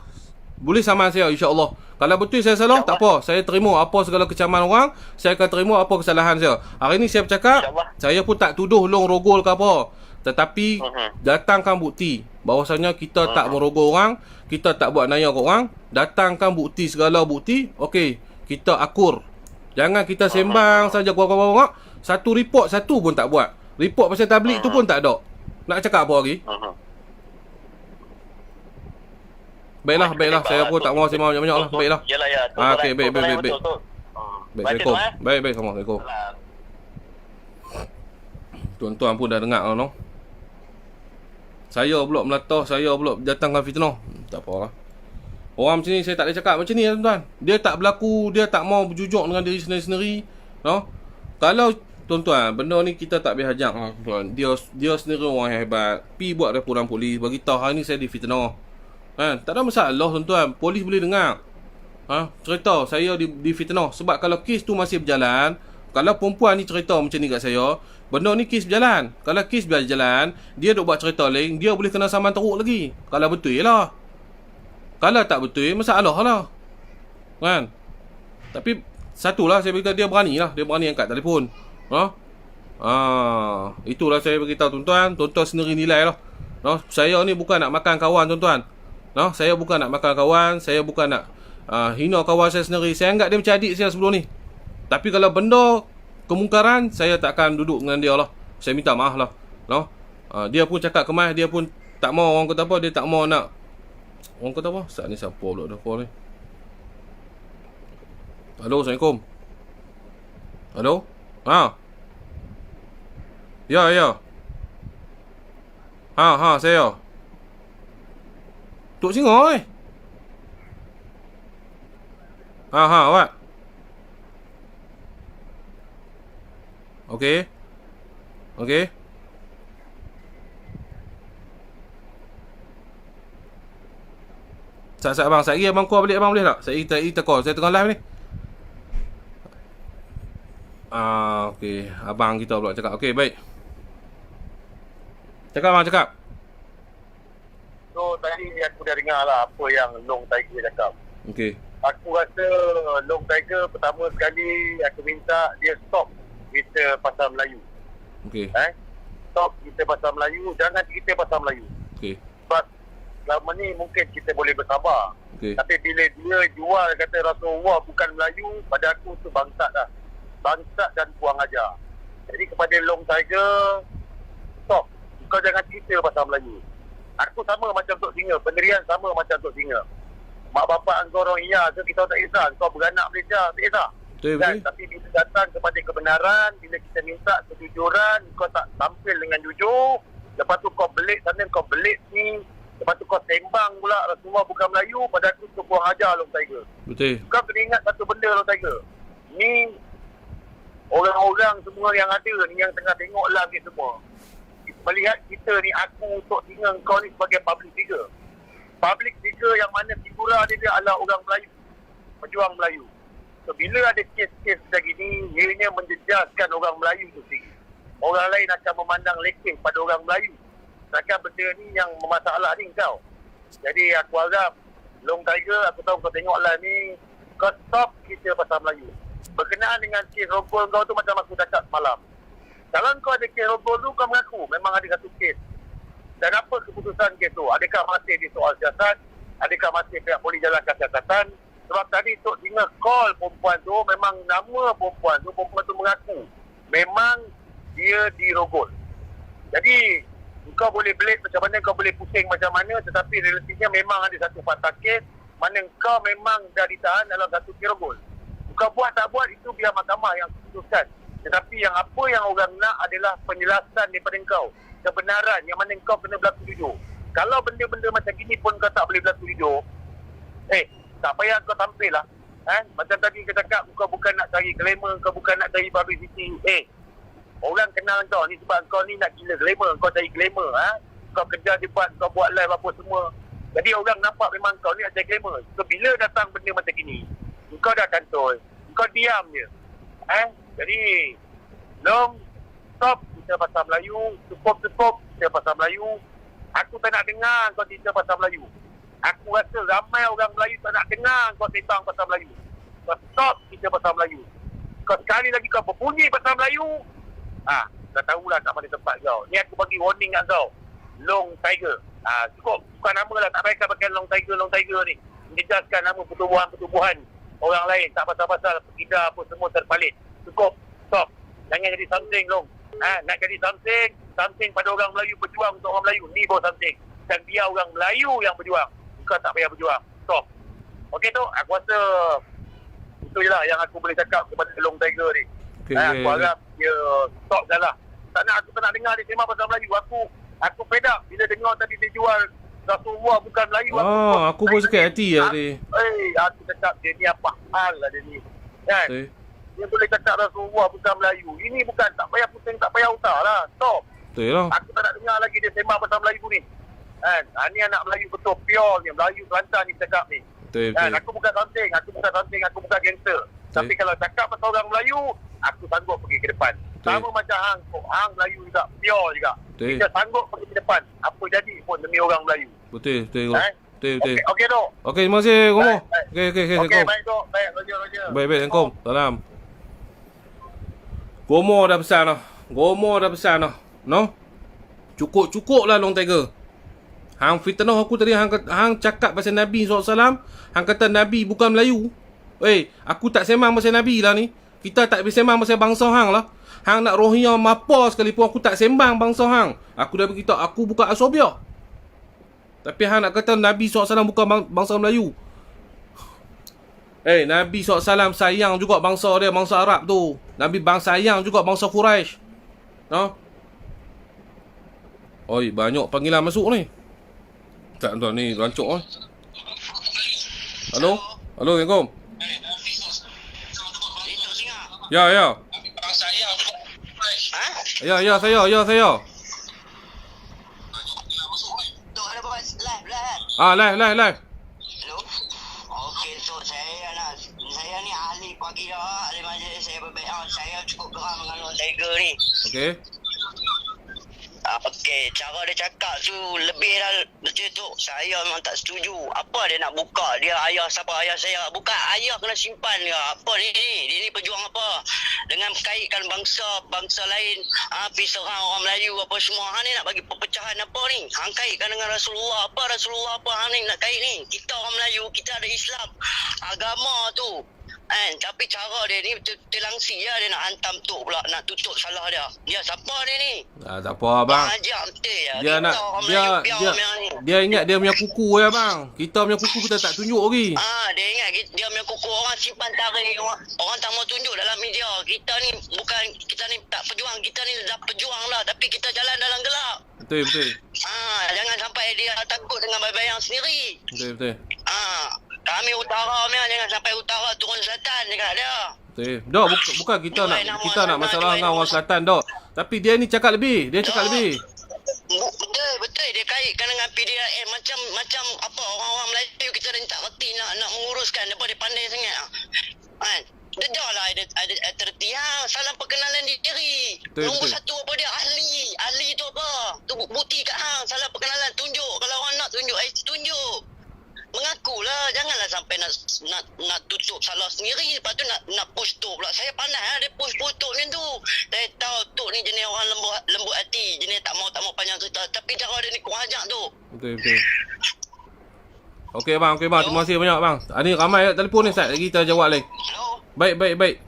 boleh saman saya insya-Allah. Kalau betul saya salah, tak apa. Saya terima apa segala kecaman orang, saya akan terima apa kesalahan saya. Hari ni saya bercakap, saya pun tak tuduh Long rogol ke apa. Tetapi datangkan bukti bahawasanya kita tak merogol orang, kita tak buat naya kat orang, datangkan bukti, segala bukti. Okey, kita akur. Jangan kita sembang saja gua satu report satu pun tak buat. Report pasal tablik tu pun tak ada. Nak cakap apa lagi? Baiklah, saya pun tak mahu sembang banyak-banyak lah. Baiklah. Yalah ya. Okey, baik. Assalamualaikum. Baik. Assalamualaikum. Tuan-tuan pun dah dengar lah, no? Saya pula melata, saya pula datangkan fitnah. Tak apalah. Orang macam ni saya tak boleh cakap macam ni, tuan-tuan. Dia tak berlaku, dia tak mau berjujur dengan diri sendiri-sendiri, no? Kalau tuan-tuan, benda ni kita tak boleh hajak, tuan. Dia sendiri orang yang hebat. Pi buat laporan polis, bagi tahu hari ni saya difitnah. Tak ada masalah tuan-tuan. Polis boleh dengar. Cerita saya difitnah. Sebab kalau kes tu masih berjalan, kalau perempuan ni cerita macam ni kat saya, benda ni kes berjalan. Kalau kes berjalan, dia duk buat cerita lain, dia boleh kena saman teruk lagi. Kalau betul lah. Kalau tak betul, masalah lah. Kan? Tapi satulah saya beritahu dia berani lah. Dia berani angkat telefon. Itulah saya beritahu tuan-tuan. Tuan-tuan sendiri nilai lah. Saya ni bukan nak makan kawan tuan-tuan. Saya bukan nak makan kawan. Saya bukan nak hina kawan saya sendiri. Saya anggap dia macam adik saya sebelum ni. Tapi kalau benda kemungkaran, saya tak akan duduk dengan dia lah. Saya minta maaf lah. Dia pun cakap kemas. Dia pun tak mau, orang kata apa, dia tak mau nak. Orang kata apa? Saat ni siapa pula dah call ni? Halo, Assalamualaikum. Halo? Ya. Saya. Tok Singa awak. Okey. Sat abang, sat lagi abang call balik, abang boleh tak? Saya call, saya tengah live ni. Okey, abang kita pula cakap. Okey, baik. Cakap abang, cakap. So tadi aku dah dengar lah apa yang Long Tiger cakap. Okey. Aku rasa Long Tiger pertama sekali aku minta dia stop cerita pasal Melayu. Okey. Stop cerita pasal Melayu, jangan cerita pasal Melayu. Okey. Sebab selama ni mungkin kita boleh bersabar. Okey. Tapi bila dia jual kata Rasulullah bukan Melayu, pada aku tu bangsat dah. Bangsat dan kurang ajar. Jadi kepada Long Tiger, stop. Kau jangan cerita pasal Melayu. Aku sama macam Tok Singa, pendirian sama macam Tok Singa. Mak bapak engkau orang iya ke kita tak kisah. Kau beranak Malaysia, tak kisah. Betul. Tapi bila datang kepada kebenaran, bila kita minta kejujuran, kau tak tampil dengan jujur. Lepas tu kau belik sana, kau belik ni. Lepas tu kau sembang pula Rasulullah bukan Melayu. Pada aku tu kurang ajar Long Tiger. Betul. Kau kena ingat satu benda Long Tiger. Ni orang-orang semua yang ada ni, yang tengah tengok live ni semua, melihat kita ni, aku, Tok Singa, kau ni sebagai public figure. Public figure yang mana figura dia adalah orang Melayu, pejuang Melayu. So bila ada kes-kes macam gini, ianya menjejaskan orang Melayu tu sendiri. Orang lain akan memandang lekeh pada orang Melayu. Takkan benda ni yang bermasalah ni kau. Jadi aku harap Long Tiger, aku tahu kau tengok live ni, kau stop cerita pasal Melayu. Berkenaan dengan kes rogol kau tu, macam aku cakap semalam, kalau kau ada kes rogol tu, kau mengaku memang ada satu kes. Dan apa keputusan kes tu? Adakah masih di soal siasat? Adakah masih pihak polis jalankan siasatan? Sebab tadi Tok Singa call perempuan tu, memang nama perempuan tu mengaku memang dia dirogol. Jadi kau boleh belit macam mana, kau boleh pusing macam mana, tetapi relatifnya memang ada satu fakta kes mana kau memang dah ditahan dalam satu kes rogol. Kau buat tak buat itu biar mahkamah yang putuskan. Tetapi yang apa yang orang nak adalah penjelasan daripada kau, kebenaran yang mana kau kena berlaku jujur. Kalau benda-benda macam gini pun kau tak boleh berlaku jujur, tak payah kau tampil lah. Macam tadi kau cakap, kau bukan nak cari glamour, kau bukan nak cari publicity. Orang kenal kau ni sebab kau ni nak gila glamour, kau cari glamour. Kau kerja debat, kau buat live apa semua. Jadi orang nampak memang kau ni nak cari glamour. So bila datang benda macam gini, kau dah kantoi, kau diam je. Jadi Long, stop cerita pasal Melayu. Cukup cerita pasal Melayu. Aku tak nak dengar kau cerita pasal Melayu. Aku rasa ramai orang Melayu tak nak dengar kau sembang pasal Melayu. Kau stop cerita pasal Melayu. Kau sekali lagi kau berbunyi pasal Melayu, dah tahulah kat mana tempat kau. Ni aku bagi warning kat kau, Long Tiger. Cukup, bukan nama lah, tak payah pakai Long Tiger ni. Menjejaskan nama pertubuhan orang lain, tak pasal-pasal kita apa semua terpalit. Cukup, stop. Jangan jadi something Long. Nak jadi something pada orang Melayu, berjuang untuk orang Melayu, ni baru something. Dan biar orang Melayu yang berjuang, kau tak payah berjuang. Stop. Okey tu, aku rasa itu je lah yang aku boleh cakap kepada Long Tiger ni. Aku harap dia stop dah lah. Aku tak nak dengar dia sembang pasal Melayu. Aku fed up bila dengar tadi dia jual Rasulullah bukan Melayu. Aku pun sakit hati lah dia. Aku cakap dia ni apa hal lah dia ni. Kan? Dia boleh cakap Rasulullah bukan Melayu. Ini bukan, tak payah pusing, tak payah utah lah. Stop. Betul lah. Aku tak nak dengar lagi dia sembang pasal Melayu ni. Kan? Ni anak Melayu betul, pure ni. Melayu Kelantan ni cakap ni. Betul. Kan? Aku bukan something, aku bukan gangster. Tapi kalau cakap pasal orang Melayu, aku sanggup pergi ke depan. Sama macam Hang Melayu juga, pure juga. Kita sanggup pergi ke depan. Apa jadi pun demi orang Melayu. Betul. Betul. Okey Dok. Okey, terima kasih Gomo. Baik. Okey. Okey, Assalamualaikum. baik Dok. Baik, Roger. Baik, Assalamualaikum. Salam. Gomo dah pesan dah. No? Cukup lah Long Tiger. Hang fitnah aku tadi, hang cakap pasal Nabi SAW. Hang kata Nabi bukan Melayu. Aku tak sembang pasal Nabi lah ni. Kita tak sembang pasal bangsa hang lah. Hang nak rohiyah mapa sekalipun aku tak sembang bangsa hang. Aku dah beritahu aku bukan Asobiah. Tapi hang nak kata Nabi SAW bukan bangsa Melayu. Nabi SAW sayang juga bangsa dia, bangsa Arab tu. Nabi sayang juga bangsa Quraisy. No? Banyak panggilan masuk ni. Tak tuan ni rancuk . Halo? Assalamualaikum. Ya. Ya, saya. Live. Hello. Okey, so saya ni ahli pagi dah, ahli majlis, saya berbaikat. Saya cukup geram dengan Long Tiger ni. Okey. Okey, cara dia cakap tu lebih dah macam tu. Saya memang tak setuju. Apa dia nak buka? Dia ayah siapa ayah saya? Bukan ayah kena simpan ke? Apa ni? Dia ni pejuang apa? Dengan kaitkan bangsa lain, pergi serang orang Melayu apa semua. Hang ni nak bagi perpecahan apa ni? Hang kaitkan dengan Rasulullah. Apa Rasulullah apa hang ni nak kait ni? Kita orang Melayu, kita ada Islam. Agama tu. Tapi cara dia ni terlangsi lah. Dia nak hantam tok pula, nak tutup salah dia. Dia siapa dia ni? Tak apa abang. Ajak betul ya. Dia nak dia ingat dia punya kuku ya bang. Kita punya kuku kita tak tunjuk lagi. Dia ingat dia punya kuku orang simpan tarik, orang tak mau tunjuk dalam media. Kita ni bukan, kita ni tak pejuang, kita ni dah pejuang lah, tapi kita jalan dalam gelap. Betul. Jangan sampai dia takut dengan bayang sendiri. Betul. Kami utara ni, jangan sampai utara turun selatan dekat dia. Betul. Dok, bukan kita nak masalah dengan orang selatan dok. Tapi dia ni cakap lebih. Betul dia kaitkan dengan PDRM macam apa orang-orang Melayu kita ni tak reti nak menguruskan, depa dia pandai sangat. Dia dah lah ada terti. Salam perkenalan diri. Nombor satu apa dia? Ahli tu apa? Tu bukti kat hang. Salam perkenalan, tunjuk. Kalau orang nak tunjuk, tunjuk. Mengakulah, janganlah sampai nak tutup salah sendiri, lepas tu nak push tok pula. Saya pandai dia push tok macam tu. Saya tahu tok ni jenis orang lembut hati, jenis tak mau panjang cerita, tapi cara dia ni kurang ajar tu. Betul. Okey bang, terima kasih banyak bang. Ni ramai telefon ni Ustaz, kita jawab lagi. Hello. Baik.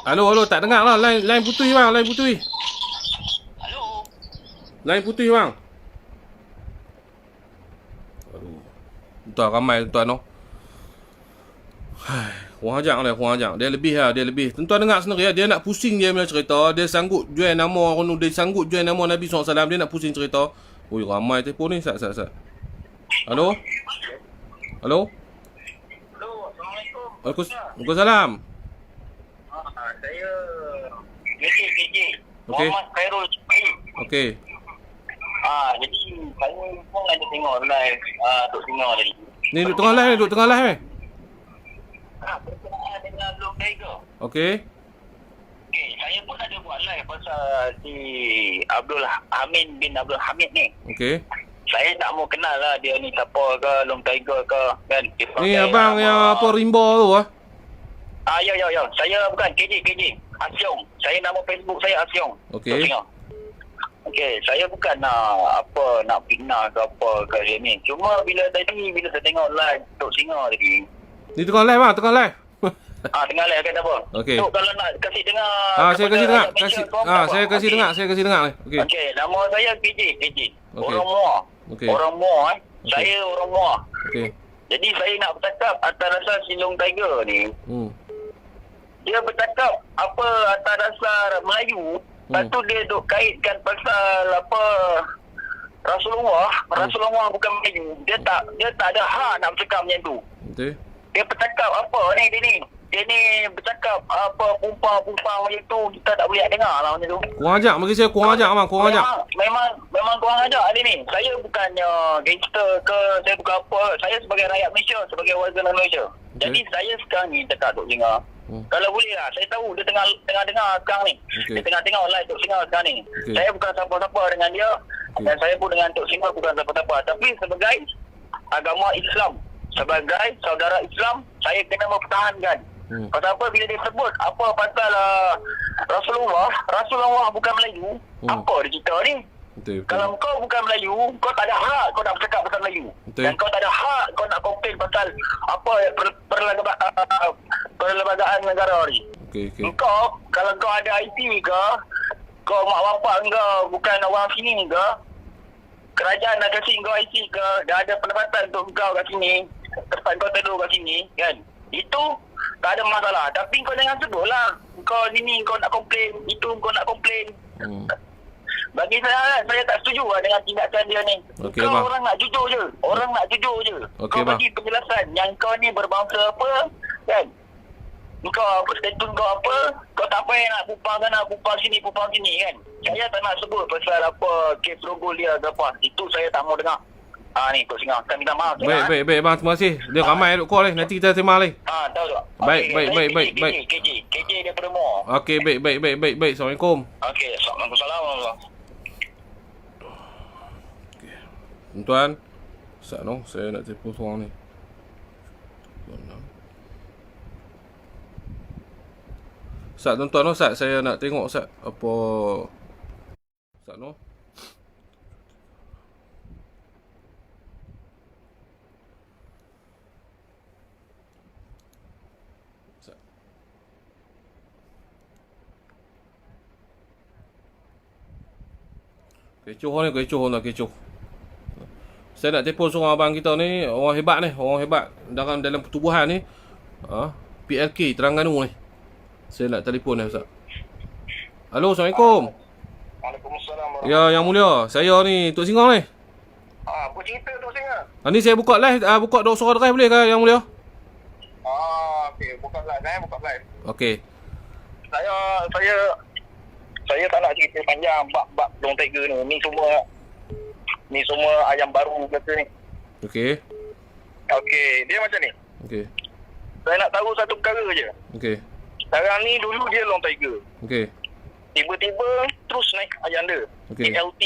Halo, tak dengar lah, line putus bang, line putus. Hello. Line putus bang. Tuan ramai tuan no. Kurang ajak. Dia lebih. Tuan dengar sendiri dia nak pusing dia punya cerita. Dia sanggup jual nama Nabi SAW. Dia nak pusing cerita. Ramai telefon ni. Sat. Halo. Assalamualaikum. Waalaikumsalam. Saya KJ. Okey. Muhammad Khairul Cipai. Okey. Jadi saya pun ada tengok live Tok Singa tadi. Ni duduk tengah live. Berkenaan dengan Long Tiger. Okey. Saya pun ada buat live pasal si Abdul Hamid bin Abdul Hamid ni. Okey. Saya tak mau kenal lah dia ni siapa ke, Long Tiger ke, kan. Ni abang yang apa rimba tu Ya. Saya bukan KJ. Asyong. Saya nama Facebook saya Asyong. Okey. Okey, saya bukan nak fitnah ke apa ke dia ni. Cuma bila saya tengok live Tok Singa tadi. Ni tengah live bang, tengah live. Tengah live kan apa? Okey. So kalau nak kasih dengar saya kasih dengar. Saya kasih dengar. Okey. Okey, nama saya KJ. Okey. Orang Muar. Okey. Orang Muar Okey. Saya orang Muar. Okey. Jadi saya nak bercakap atas dasar si Long Tiger ni. Dia bercakap apa atas dasar Melayu. Lepas tu dia duk kaitkan pasal apa Rasulullah bukan Melayu. Dia tak ada hak nak bercakap macam tu. Betul. Dia bercakap apa ni dia ni bercakap apa pumpang macam tu, kita tak boleh dengar lah macam tu. Kurang ajak bagi saya, kurang ajak. Memang kurang ajak dia ni. Saya bukannya gangster ke, saya bukan apa. Saya sebagai rakyat Malaysia, sebagai warga Malaysia. Jadi saya sekarang ni cakap Tok Singa, Kalau boleh lah, saya tahu dia tengah dengar sekarang ni. Okey. Dia tengah tengok live Tok Singa sekarang ni. Okey. Saya bukan siapa-siapa dengan dia. Dan saya pun dengan Tok Singa bukan siapa-siapa. Tapi sebagai agama Islam, sebagai saudara Islam, saya kena mempertahankan. Pasal apa bila dia sebut apa pasal Rasulullah bukan Melayu, apa dia cerita ni? Betul. Kalau kau bukan Melayu, kau tak ada hak kau nak bercakap pasal Melayu. Betul. Dan kau tak ada hak kau nak komplain pasal apa perlembagaan negara ni. Okey. Kau, kalau kau ada IT ke, kau mak bapak kau bukan orang sini ke, kerajaan dah kasih kau IT ke, dah ada pendapatan untuk kau kat sini, tempat kau tidur kat sini, kan? Itu tak ada masalah. Tapi kau jangan sebut lah, kau sini kau nak komplain, itu kau nak komplain. Bagi saya tak setuju lah dengan tindakan dia ni. Okey, Kau bang. orang nak jujur je. Orang nak jujur je. Okey, Kau bang. bagi penjelasan yang kau ni berbangsa apa, kan? Kau apa, status kau apa, kau tak payah nak pupang sana, pupang sini, kan? Saya tak nak sebut pasal apa, kes logo dia ke apa. Itu saya tak mau dengar. Ni Tok Singa, akan minta maaf. Baik bang, terima kasih. Dia ramai duk call ni. Nanti kita terima lagi. Tahu tak? Baik. KJ daripada Mo. Okey, baik. Assalamualaikum. Okey, Assalamualaikum. Tuan, Ustaz no, saya nak telefon seorang ni. Ustaz, tuan-tuan no, Ustaz, saya nak tengok Ustaz apa Ustaz no. Ustaz. Kecoh. Saya nak telefon seorang abang kita ni, orang hebat dalam pertubuhan ni. PLK Terengganu ni. Saya nak telefon ni Ustaz. Halo, Assalamualaikum. Waalaikumsalam. Ya, Yang Mulia. Saya ni Tok Singa ni. Apa cerita Tok Singa? Ni saya buka live, buka suara drive boleh ke Yang Mulia? Okey, buka live. Okey. Saya tak nak cerita panjang bab Long Tiger ni. Ni semua ayam baru kata ni. Okey. Okey, dia macam ni. Okey. Saya nak tahu satu perkara je. Okey. Sekarang ni dulu dia Long Tiger. Okey. Tiba-tiba terus naik Ayanda. Okey. ALT.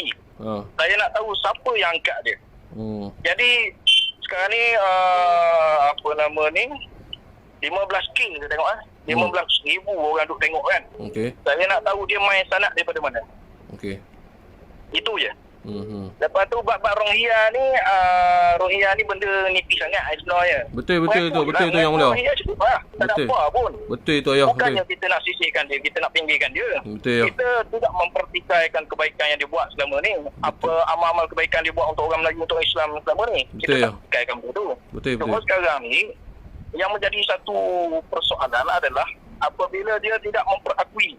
Saya nak tahu siapa yang angkat dia. Jadi sekarang ni apa nama ni 15K saya tengok 15,000 orang duk tengok kan. Okey. Saya nak tahu dia main sanad daripada mana. Okey. Itu je. Lepas tu bab Rohingya ni benda nipis sangat sebenarnya. Betul tu Yang Mulia. Rohingya cukup lah. Tak ada Betul. apa pun. Betul tu ayah. Bukannya kita nak sisihkan dia, kita nak pinggirkan dia. Betul, ya. Kita tidak mempertikaikan kebaikan yang dia buat selama ni. Apa amal-amal kebaikan dia buat untuk orang Melayu, untuk Islam selama ni. Kita Betul, ya. tak pertikaikan benda tu. Betul. Cuma sekarang ni yang menjadi satu persoalan adalah apabila dia tidak memperakui,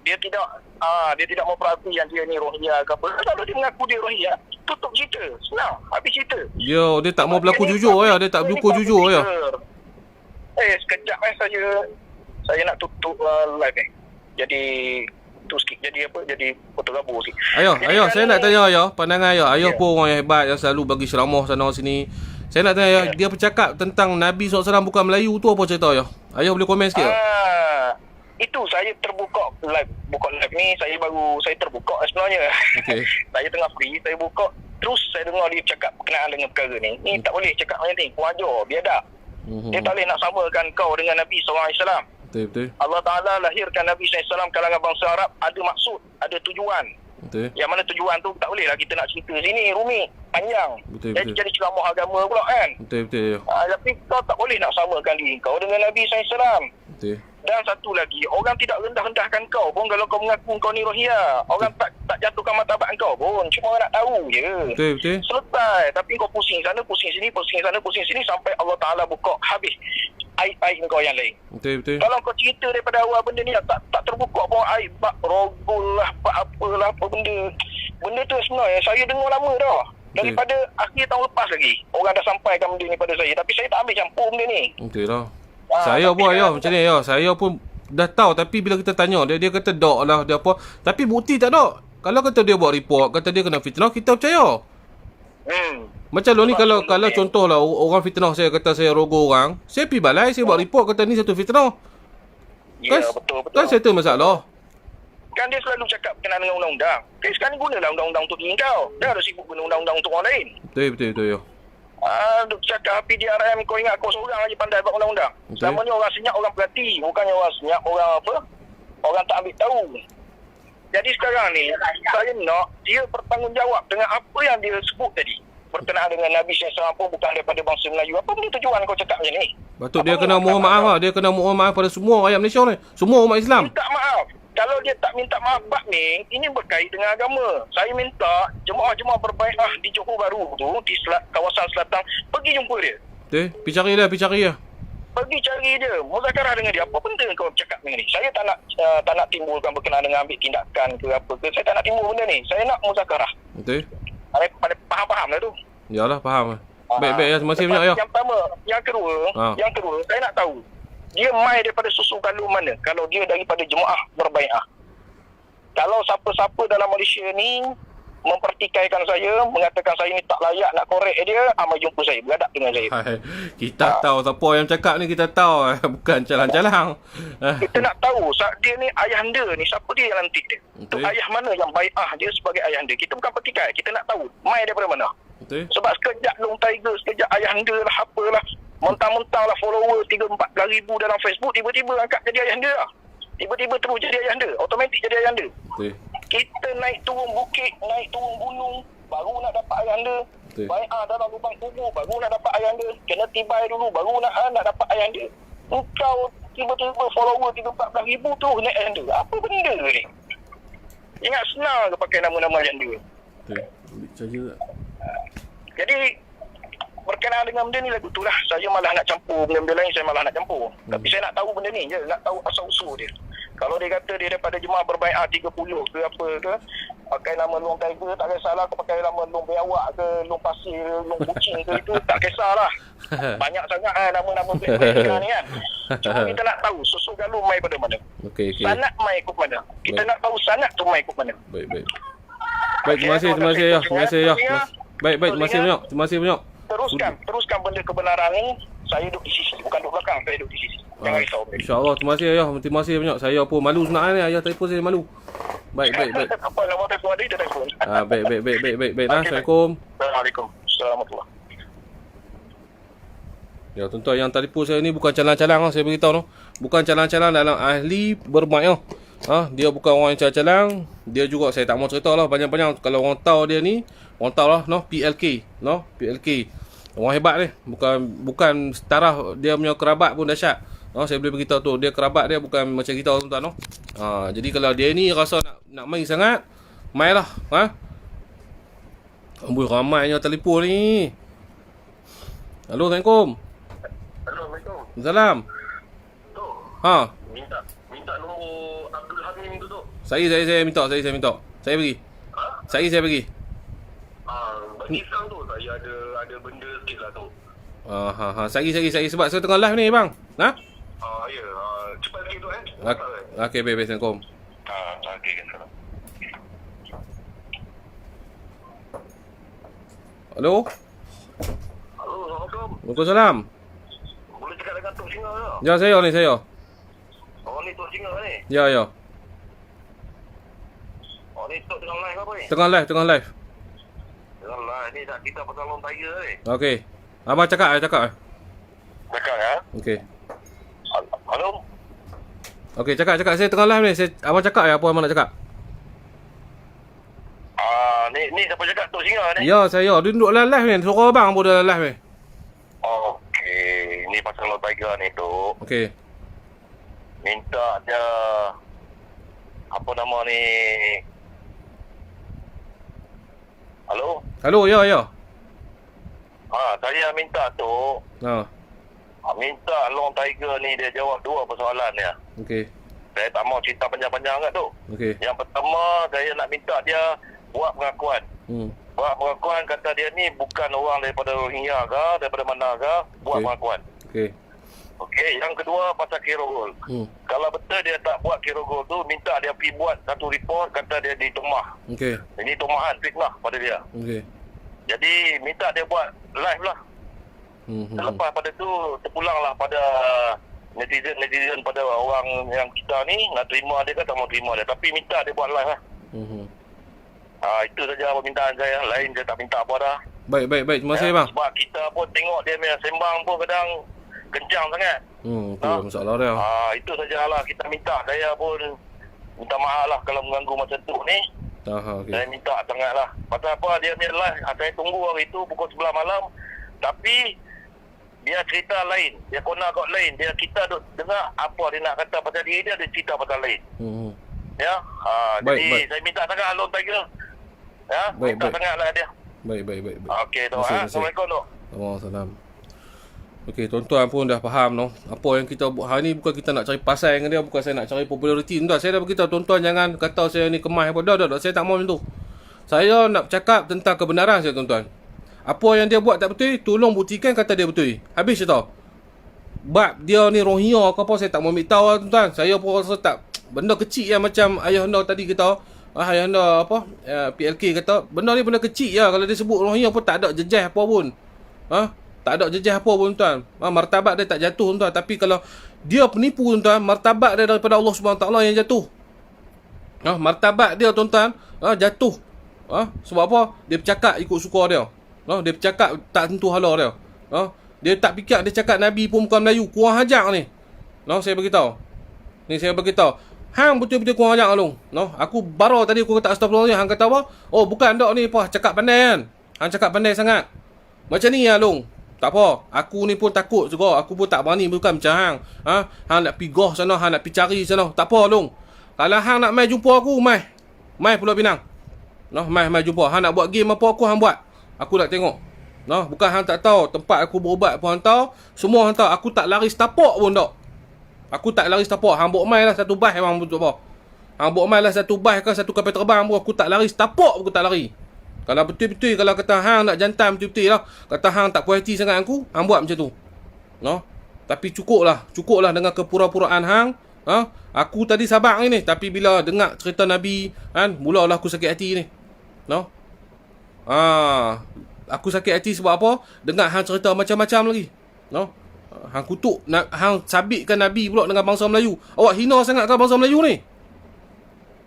dia tidak memperakui yang dia ni Rohingya ke apa. Kalau dia mengaku dia Rohingya, tutup cerita. Senang, habis cerita. Dia tak mau berlaku jujur ya, dia tak berlaku jujur ya. Sekejap saya nak tutup live ni. Jadi tu sikit, jadi foto gabur sikit. Ayah, saya nak tanya ayah, pandangan ayah. Ayah pun orang yang hebat yang selalu bagi ceramah sana sini. Saya nak tanya ayah, dia bercakap tentang Nabi SAW bukan Melayu tu apa cerita ayah? Ayah boleh komen sikit tak? Itu saya terbuka live ni, saya terbuka sebenarnya. Okey. Saya tengah free, saya buka, terus saya dengar dia cakap berkenaan dengan perkara ni. Ni tak boleh cakap macam ni, wajar, biadab. Dia tak boleh nak samakan kau dengan Nabi SAW. Betul. Allah Ta'ala lahirkan Nabi SAW kalangan bangsa Arab, ada maksud, ada tujuan. Betul. Yang mana tujuan tu tak boleh lah kita nak cerita sini, rumit, panjang. Betul. Jadi ceramah agama pula kan. Betul. Tapi kau tak boleh nak samakan diri kau dengan Nabi SAW. Betul. Dan satu lagi, orang tidak rendah-rendahkan kau pun kalau kau mengaku kau ni Rohingya. Orang tak jatuhkan martabat kau pun. Cuma orang nak tahu je. Betul. Selesai. Tapi kau pusing sana, pusing sini, pusing sana, pusing sini sampai Allah Ta'ala buka habis aib-aib kau yang lain. Betul. Kalau kau cerita daripada awal benda ni tak terbuka pun aib, bak rogol lah, bak apalah, apa benda. Benda tu sebenarnya saya dengar lama dah. Daripada akhir tahun lepas lagi. Orang dah sampaikan benda ni pada saya. Tapi saya tak ambil campur benda ni. Betul lah. Saya pun ayah macam ni ayah. Saya pun dah tahu tapi bila kita tanya dia kata dok lah dia apa. Tapi bukti tak dok. Kalau kata dia buat report, kata dia kena fitnah, kita percaya. Macam lo ni kalau contohlah orang fitnah saya, kata saya rogo orang, saya pergi balai, saya buat report kata ni satu fitnah. Ya, Kan- betul-betul. Kan settle masalah. Kan dia selalu cakap berkenaan dengan undang-undang. Okay, sekarang ni gunalah undang-undang untuk diri kau. Dah ada sibuk guna undang-undang untuk orang lain. Betul ya. Duk cakap PDRM, kau ingat kau seorang lagi pandai buat undang-undang. Betul. Selama ni orang senyap, orang perhati. Bukannya orang senyap, orang apa? Orang tak ambil tahu. Jadi sekarang ni, saya nak dia bertanggungjawab dengan apa yang dia sebut tadi. Berkenaan dengan Nabi SAW pun bukan daripada bangsa Melayu. Apa benda tujuan kau cakap macam ni? Patut dia kena mohon maaf lah. Dia kena mohon maaf pada semua rakyat Malaysia ni. Semua umat Islam. Minta maaf. Kalau dia tak minta maaf Pak Ming, ini berkait dengan agama. Saya minta jemaah-jemaah berbaiah di Johor Bahru tu, di kawasan selatan, pergi jumpa dia. Betul. Pergi cari dia. Pergi cari dia, muzakarah dengan dia. Apa benda kau cakap dengan ni? Saya tak nak timbulkan berkenaan dengan ambil tindakan ke apa ke. Saya tak nak timbul benda ni. Saya nak muzakarah. Betul. Faham-faham lah tu. Yalah, faham. Baik ya. Terima kasih banyak ya. Yang pertama, yang kedua, saya nak tahu dia mai daripada susu galur mana kalau dia daripada jemaah berbaiah. Kalau siapa-siapa dalam Malaysia ni mempertikaikan saya, mengatakan saya ni tak layak nak korek dia, mai jumpa saya, beradab dengan saya. Hai, kita tahu siapa yang cakap ni, kita tahu. Bukan calang-calang. Kita nak tahu dia ni ayahanda ni, siapa dia yang lantik dia. Tu Betul. ayah mana yang baiah dia sebagai ayahanda. Kita bukan pertikai, kita nak tahu mai daripada mana. Betul. Sebab sekejap Long Tiger, sekejap ayahanda lah, apalah. Mentang-mentang lah follower 3-4 ribu dalam Facebook, tiba-tiba angkat jadi ayahanda lah. Tiba-tiba terus jadi ayahanda, automatik jadi ayahanda. Betul. Kita naik turun bukit, naik turun gunung, baru nak dapat ayahanda. Betul. Bai'ah dalam lubang kubur, baru nak dapat ayahanda. Kena tibai dulu, baru nak dapat ayahanda. Engkau tiba-tiba follower 3-4 ribu tu naik ayahanda. Apa benda ni? Ingat senang ke pakai nama-nama ayahanda? Betul. Ambil charger tak? Jadi berkenaan dengan benda ni lagu tu lah. Saya malah nak campur benda-benda lain, saya malah nak campur. Tapi saya nak tahu benda ni je, nak tahu asal-usul dia. Kalau dia kata dia daripada jemaah berbaiah 30 ke apa ke, pakai nama Long Tiger, tak kisahlah. Kau pakai nama Long Biawak ke, Long Pasir, Long Kucing ke, itu tak kisahlah. Banyak sangat nama-nama benda ni kan. Cuma kita nak tahu susu galur mai pada mana. Okey. Sanad mai ikut mana. Kita Baik. nak tahu sanad tu mai ikut mana. Baik. Baik, terima kasih ya. Baik, terima kasih banyak. Teruskan benda kebenaran ni. Saya duduk di sisi, bukan duduk belakang, saya duduk di sisi. Jangan risau. InsyaAllah, terima kasih ayah. Terima kasih banyak. Saya pun malu sebenarnya ni. Ayah telefon saya malu. Baik. Apa nama telefon ada, kita telefon. Baik. Assalamualaikum. Assalamualaikum. Assalamualaikum. Ya, tuan-tuan, yang telefon saya ni bukan calang-calang lah, saya beritahu no. Bukan calang-calang dalam ahli bermain. Dia bukan orang yang calang-calang. Dia juga saya tak mau cerita lah banyak-banyak. Kalau orang tahu dia ni, orang tahu lah no, PLK. Orang hebat ni. Bukan setara dia punya kerabat pun dahsyat. Saya boleh beritahu tu, dia kerabat dia bukan macam kita tuan-tuan no. Jadi kalau dia ni rasa nak main sangat, main lah. Amboi, ramainya telefon ni. Halo, Assalamualaikum. Assalamualaikum. Salam. Tu, Ha, minta nombor Abdul Hamim tu tu. saya minta. Saya bagi. Saya bagi. Bagi sekarang tu, saya ada benda sikit lah tu. Saya sebab saya tengah live ni bang. Ya, cepat sikit tu Okey, baik, Assalamualaikum. Okey, salam. Halo. Halo, Assalamualaikum. Waalaikumsalam. Boleh cakap dengan Tok Singa ke? Ya, saya. Oh, ni Tok Singa ni. Ya. Oh, ni Tok tengah live apa ni? Tengah live. Tengah live. Ni dah kita pasal Long Tiger ni. Okey. Abang cakap. Cakap ya? Okey. Halo? Okey, cakap. Saya tengah live ni. Abang cakap ya apa abang nak cakap? Ni siapa cakap Tok Singa ni? Ya, saya. Dia duduk dalam live ni. Suara abang pun dalam live ni. Okey, ni pasal Long Tiger ni tu. Okey. Minta dia apa nama ni? Halo? Ya. Saya minta tu, minta Long Tiger ni dia jawab dua persoalan dia. Okey. Saya tak mau cerita panjang-panjang kat tu. Okey. Yang pertama, saya nak minta dia buat pengakuan. Buat pengakuan kata dia ni bukan orang daripada Rohingya ke, daripada mana ke, buat Okey. pengakuan. Okey. Okey, yang kedua pasal Kirogol. Kalau betul dia tak buat Kirogol tu, minta dia pergi buat satu report kata dia ditomah. Okey. Ini tomahan fitnah pada dia. Okey. Jadi minta dia buat live lah. Selepas pada tu terpulanglah pada netizen pada orang yang kita ni nak terima dia ke tak mau terima dia, tapi minta dia buat live lah. Itu saja permintaan saya. Lain saya tak minta apa dah. Baik. Terima kasih bang. Sebab kita pun tengok dia punya sembang pun kadang kencang sangat. Itu masalah dia. Itu sajalah kita minta. Saya pun minta maaf lah kalau mengganggu macam tu ni. Okay. Saya minta sangat lah. Pasal apa dia punya live, saya tunggu hari tu pukul 11 malam. Tapi dia cerita lain. Dia kona kat lain. Kita duk dengar apa dia nak kata pasal diri dia cerita pasal lain. Ya. Jadi saya minta sangat Lone Tiger. Ya. Minta sangat lah dia. Baik. Okey tu. Assalamualaikum tu. Waalaikumsalam. Okey, tuan-tuan pun dah faham no. Apa yang kita buat hari ni bukan kita nak cari pasal dengan dia, bukan saya nak cari populariti. Tuan, saya dah beritahu tuan-tuan jangan kata saya ni kemas apa. Dah, saya tak mau macam tu. Saya nak cakap tentang kebenaran saya, tuan-tuan. Apa yang dia buat tak betul, tolong buktikan kata dia betul. Habis je tau. Bab dia ni Rohingya ke apa, saya tak mau ambil tahu lah, tuan-tuan. Saya pun rasa tak, benda kecil yang macam ayah anda tadi kata, ayah anda apa, PLK kata, benda ni benda kecil lah. Kalau dia sebut Rohingya pun tak ada jejah apa pun. Tak ada jejah apa pun, tuan. Martabat dia tak jatuh, tuan. Tapi kalau dia penipu, tuan, martabat dia daripada Allah SWT yang jatuh. Martabat dia, tuan-tuan, jatuh. Sebab apa? Dia bercakap ikut suka dia. Dia bercakap tak tentu hala dia. Dia tak fikir dia cakap Nabi pun bukan Melayu. Kurang ajar ni. Saya beritahu. Hang betul-betul kurang ajar Alung. Aku baru tadi aku kata astagfirullah. Hang kata apa? Oh, bukan dak ni apa? Cakap pandai kan? Hang cakap pandai sangat. Macam ni Alung. Tak apa. Aku ni pun takut juga. Aku pun tak berani bukan macam hang. Hang nak pergi goh sana, hang nak pergi cari sana. Tak apa Alung. Kalau hang nak mai jumpa aku, mai Pulau Pinang. Mai jumpa. Hang nak buat game apa aku hang buat. Aku nak tengok. Bukan hang tak tahu tempat aku berubat pun hang tahu. Semua hang tahu. Aku tak lari setapak pun tak. Aku tak lari setapak. Hang bawa mai lah satu bas memang betul apa. Hang bawa mai lah satu bas ke satu kapal terbang pun aku tak lari setapak pun aku tak lari. Kalau betul-betul kalau kata hang nak jantan betul-betul lah. Kata hang tak puas hati sangat aku, hang buat macam tu. Tapi cukup lah dengan kepura-puraan hang. Aku tadi sabar ni tapi bila dengar cerita Nabi kan, mulalah aku sakit hati ni. Aku sakit hati sebab apa? Dengar hang cerita macam-macam lagi. Hang kutuk, hang sabitkan Nabi pula dengan bangsa Melayu. Awak hina sangat ke bangsa Melayu ni?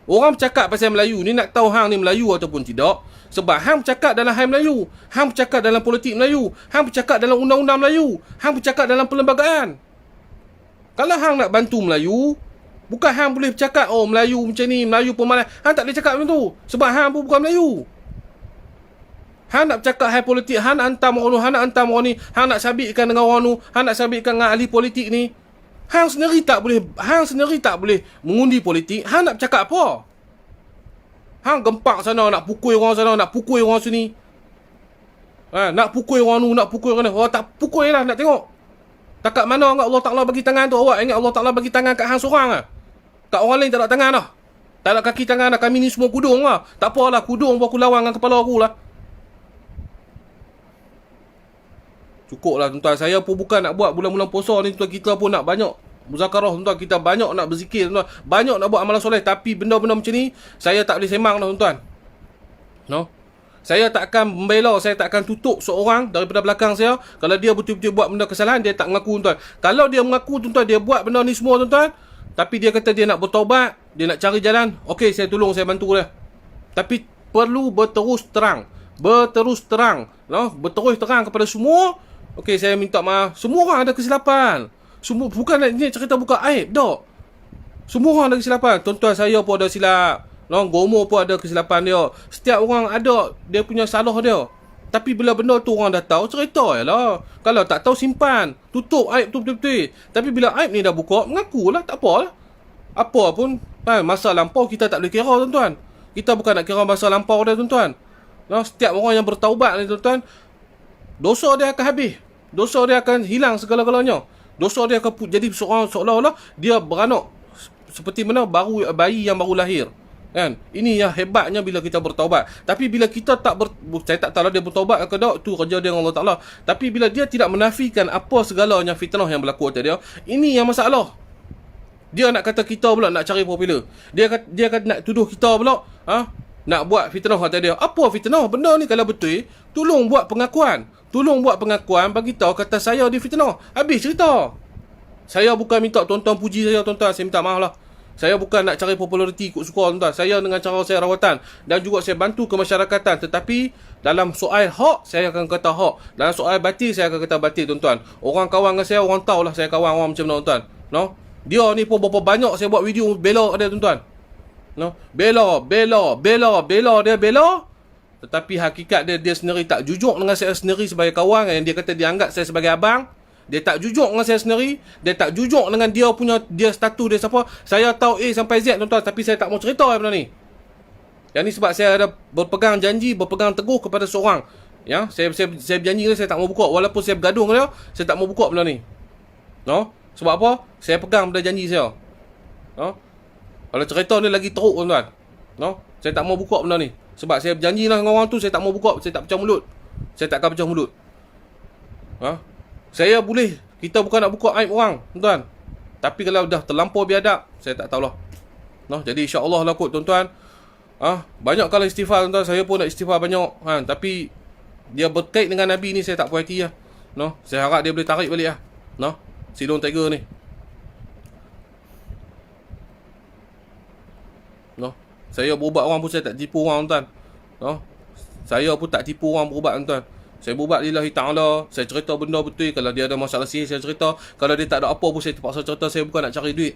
Orang bercakap pasal Melayu ni nak tahu hang ni Melayu ataupun tidak. Sebab hang bercakap dalam hal Melayu, hang bercakap dalam politik Melayu, hang bercakap dalam undang-undang Melayu, hang bercakap dalam perlembagaan. Kalau hang nak bantu Melayu, bukan hang boleh bercakap oh Melayu macam ni, Melayu pemalas. Hang tak boleh cakap macam tu. Sebab hang pun bukan Melayu. Hang nak bercakap hal politik, hang nak hantam orang tu, hang nak hantam orang ni, hang nak sabitkan dengan orang tu, hang nak sabitkan dengan ahli politik ni. Hang sendiri tak boleh mengundi politik. Hang nak bercakap apa? Hang gempak sana, nak pukul orang sana, nak pukul orang sini. Nak pukul orang tu, nak pukul orang ni. Oh, tak pukul lah, nak tengok. Takat mana Allah Ta'ala bagi tangan tu? Awak ingat Allah Ta'ala bagi tangan kat hang seorang lah. Kat orang lain tak ada tangan dah. Tak ada kaki tangan dah. Kami ni semua kudung lah. Tak apalah, kudung pun aku lawan dengan kepala aku lah. Cukup lah tuan-tuan. Saya pun bukan nak buat bulan-bulan puasa ni tuan. Kita pun nak banyak muzakarah tuan. Kita banyak nak berzikir tuan. Banyak nak buat amalan soleh. Tapi benda-benda macam ni saya tak boleh sembang dah tuan. Saya tak akan membela, saya tak akan tutup seorang daripada belakang saya. Kalau dia betul-betul buat benda kesalahan, dia tak mengaku tuan. Kalau dia mengaku tuan, dia buat benda ni semua tuan. Tapi dia kata dia nak bertaubat, dia nak cari jalan. Okey, saya tolong, saya bantu dia. Tapi perlu berterus terang. Berterus terang kepada semua. Okey, saya minta maaf. Semua orang ada kesilapan. Semua, bukan ni cerita buka aib, tak. Semua orang ada kesilapan. Tuan-tuan saya pun ada silap. Gomo pun ada kesilapan dia. Setiap orang ada dia punya salah dia. Tapi bila benda tu orang dah tahu, cerita je lah. Kalau tak tahu, simpan. Tutup aib tu betul-betul. Tapi bila aib ni dah buka, mengakulah, tak apalah. Apa pun, masa lampau kita tak boleh kira tuan-tuan. Kita bukan nak kira masa lampau dia tuan-tuan. Setiap orang yang bertaubat ni tuan-tuan, dosa dia akan habis. Dosa dia akan hilang segala-galanya. Dosa dia akan jadi seolah-olah dia beranak. Seperti mana bayi yang baru lahir. Kan? Ini yang hebatnya bila kita bertaubat. Tapi bila kita saya tak tahu dia bertaubat ke tak, tu kerja dia dengan Allah Ta'ala. Tapi bila dia tidak menafikan apa segalanya fitnah yang berlaku atas dia, ini yang masalah. Dia nak kata kita pula nak cari popular. Dia kata nak tuduh kita pula nak buat fitnah atas dia. Apa fitnah? Benda ni kalau betul, tolong buat pengakuan. Tolong buat pengakuan, bagi tahu kata saya di fitnah. Habis cerita. Saya bukan minta tuan-tuan puji saya, tuan-tuan. Saya minta maaf lah. Saya bukan nak cari populariti ikut suka, tuan-tuan. Saya dengan cara saya rawatan dan juga saya bantu kemasyarakatan. Tetapi dalam soal hak, saya akan kata hak. Dalam soal batil, saya akan kata batil, tuan-tuan. Orang kawan dengan saya, orang tahulah saya kawan orang macam mana, tuan-tuan. No? Dia ni pun berapa banyak saya buat video bela dia, tuan-tuan. No? Bela dia bela. Tetapi hakikat dia sendiri tak jujur dengan saya sendiri sebagai kawan. Yang dia kata dia anggap saya sebagai abang. Dia tak jujur dengan saya sendiri. Dia tak jujur dengan dia status dia siapa. Saya tahu A sampai Z, tuan-tuan. Tapi saya tak mau cerita benda ni. Yang ni sebab saya ada berpegang janji, berpegang teguh kepada seorang. Ya, saya berjanji dia, saya tak mau buka. Walaupun saya bergaduh dengan dia, saya tak mau buka benda ni. No? Sebab apa? Saya pegang pada janji saya. No? Kalau cerita ni lagi teruk, tuan-tuan. No? Saya tak mau buka benda ni. Sebab saya berjanji lah dengan orang tu, saya tak mau buka. Saya tak pecah mulut. Saya tak akan pecah mulut. Ha? Saya boleh, kita bukan nak buka aib orang, tuan-tuan. Tapi kalau dah terlampau biadab, saya tak tahulah. No, jadi insya-Allah lah kot, tuan-tuan. Banyak kalau istighfar, tuan-tuan. Saya pun nak istighfar banyak. Tapi dia berkait dengan Nabi ni, saya tak puas hati lah. No, saya harap dia boleh tarik balik lah. No, Silong Tiger ni. No, saya berubat orang pun saya tak tipu orang, tuan-tuan. No, saya pun tak tipu orang berubat, tuan-tuan. Saya berubat lillahi ta'ala. Saya cerita benda betul. Kalau dia ada masalah sihir, saya cerita. Kalau dia tak ada apa pun, saya terpaksa cerita. Saya bukan nak cari duit.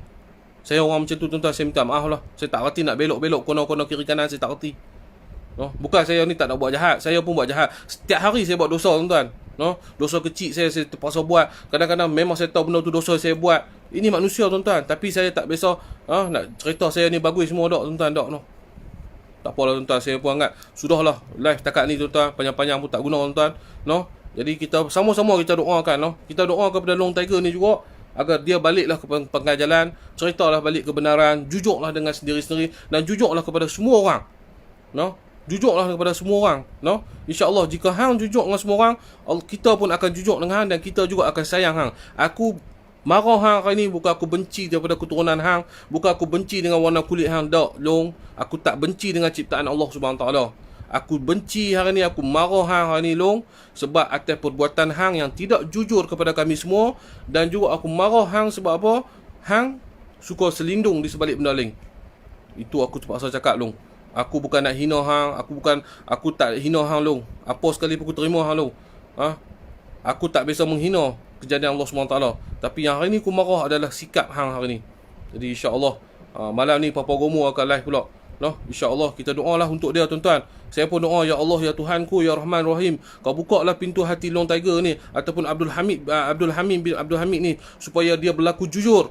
Saya orang macam tu, tuan-tuan. Saya minta maaf lah. Saya tak reti nak belok-belok kono-kono kiri kanan. Saya tak reti. No? Bukan saya ni tak nak buat jahat. Saya pun buat jahat. Setiap hari saya buat dosa, tuan-tuan. No? Dosa kecil saya terpaksa buat. Kadang-kadang memang saya tahu benda tu dosa saya buat. Ini manusia, tuan-tuan. Tapi saya tak biasa nak cerita saya ni bagus semua, tak, tuan-tuan. Tak, no. Tak apalah, tuan-tuan. Saya pun anggap sudahlah live takat ni, tuan-tuan. Panjang-panjang pun tak guna, tuan-tuan. No? Jadi kita sama-sama kita doakan, no? Kita doa kepada Long Tiger ni juga agar dia baliklah ke pengajalan, ceritalah balik kebenaran, jujurlah dengan sendiri-sendiri dan jujurlah kepada semua orang. No? Jujurlah kepada semua orang, no? Insya-Allah jika hang jujur dengan semua orang, kita pun akan jujur dengan hang dan kita juga akan sayang hang. Aku marah hang hari ni bukan aku benci daripada keturunan hang, bukan aku benci dengan warna kulit hang, dak, Long. Aku tak benci dengan ciptaan Allah Subhanahu taala. Aku benci hari ni, aku marah hang hari ni, Long, sebab atas perbuatan hang yang tidak jujur kepada kami semua. Dan juga aku marah hang sebab apa? Hang suka selindung di sebalik benda lain. Itu aku terpaksa cakap, Long. Aku bukan nak hina hang, aku tak hina hang, Long. Apa sekali pun aku terima hang, Long. Aku tak biasa menghina kejadian Allah SWT. Tapi yang hari ni aku marah adalah sikap hang hari ni. Jadi insya-Allah malam ni Papa Gomo akan live pula. No, insya-Allah kita doalah untuk dia, tuan-tuan. Saya pun doa, ya Allah, ya Tuhanku, ya Rahman Rahim, kau bukalah pintu hati Long Tiger ni ataupun Abdul Hamid bin Abdul Hamid ni supaya dia berlaku jujur,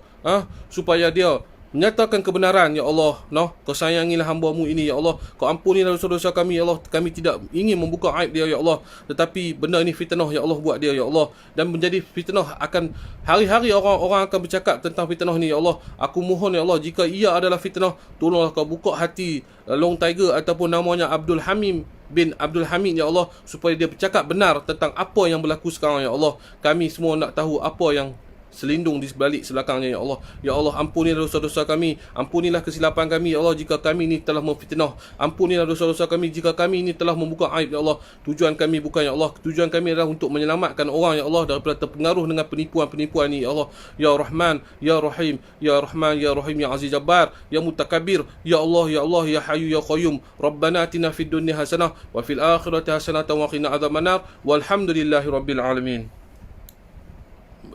supaya dia menyatakan kebenaran, ya Allah. No, kau sayangilah hamba-Mu ini, ya Allah. Kau ampunilah dosa-dosa kami, ya Allah. Kami tidak ingin membuka aib dia, ya Allah. Tetapi benda ini fitnah, ya Allah, buat dia, ya Allah. Dan menjadi fitnah akan hari-hari orang akan bercakap tentang fitnah ni, ya Allah. Aku mohon, ya Allah, jika ia adalah fitnah, tolonglah kau buka hati Long Tiger ataupun namanya Abdul Hamid bin Abdul Hamid, ya Allah, supaya dia bercakap benar tentang apa yang berlaku sekarang, ya Allah. Kami semua nak tahu apa yang selindung di sebalik sebelakangnya, ya Allah. Ya Allah, ampunilah dosa-dosa kami, ampunilah kesilapan kami, ya Allah, jika kami ini telah memfitnah. Ampunilah dosa-dosa kami jika kami ini telah membuka aib, ya Allah. Tujuan kami bukan, ya Allah, tujuan kami adalah untuk menyelamatkan orang, ya Allah, daripada terpengaruh dengan penipuan-penipuan ini, ya Allah. Ya Rahman, ya Rahim, ya Rahman, ya Rahim, ya Aziz Jabbar, ya Mutakabir, ya Allah, ya Allah, ya Hayyu, ya Qayyum. Rabbana atina fid dunya hasanah wa fil akhirati hasanah wa qina adzabannar. Walhamdulillahi rabbil alamin.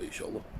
InsyaAllah.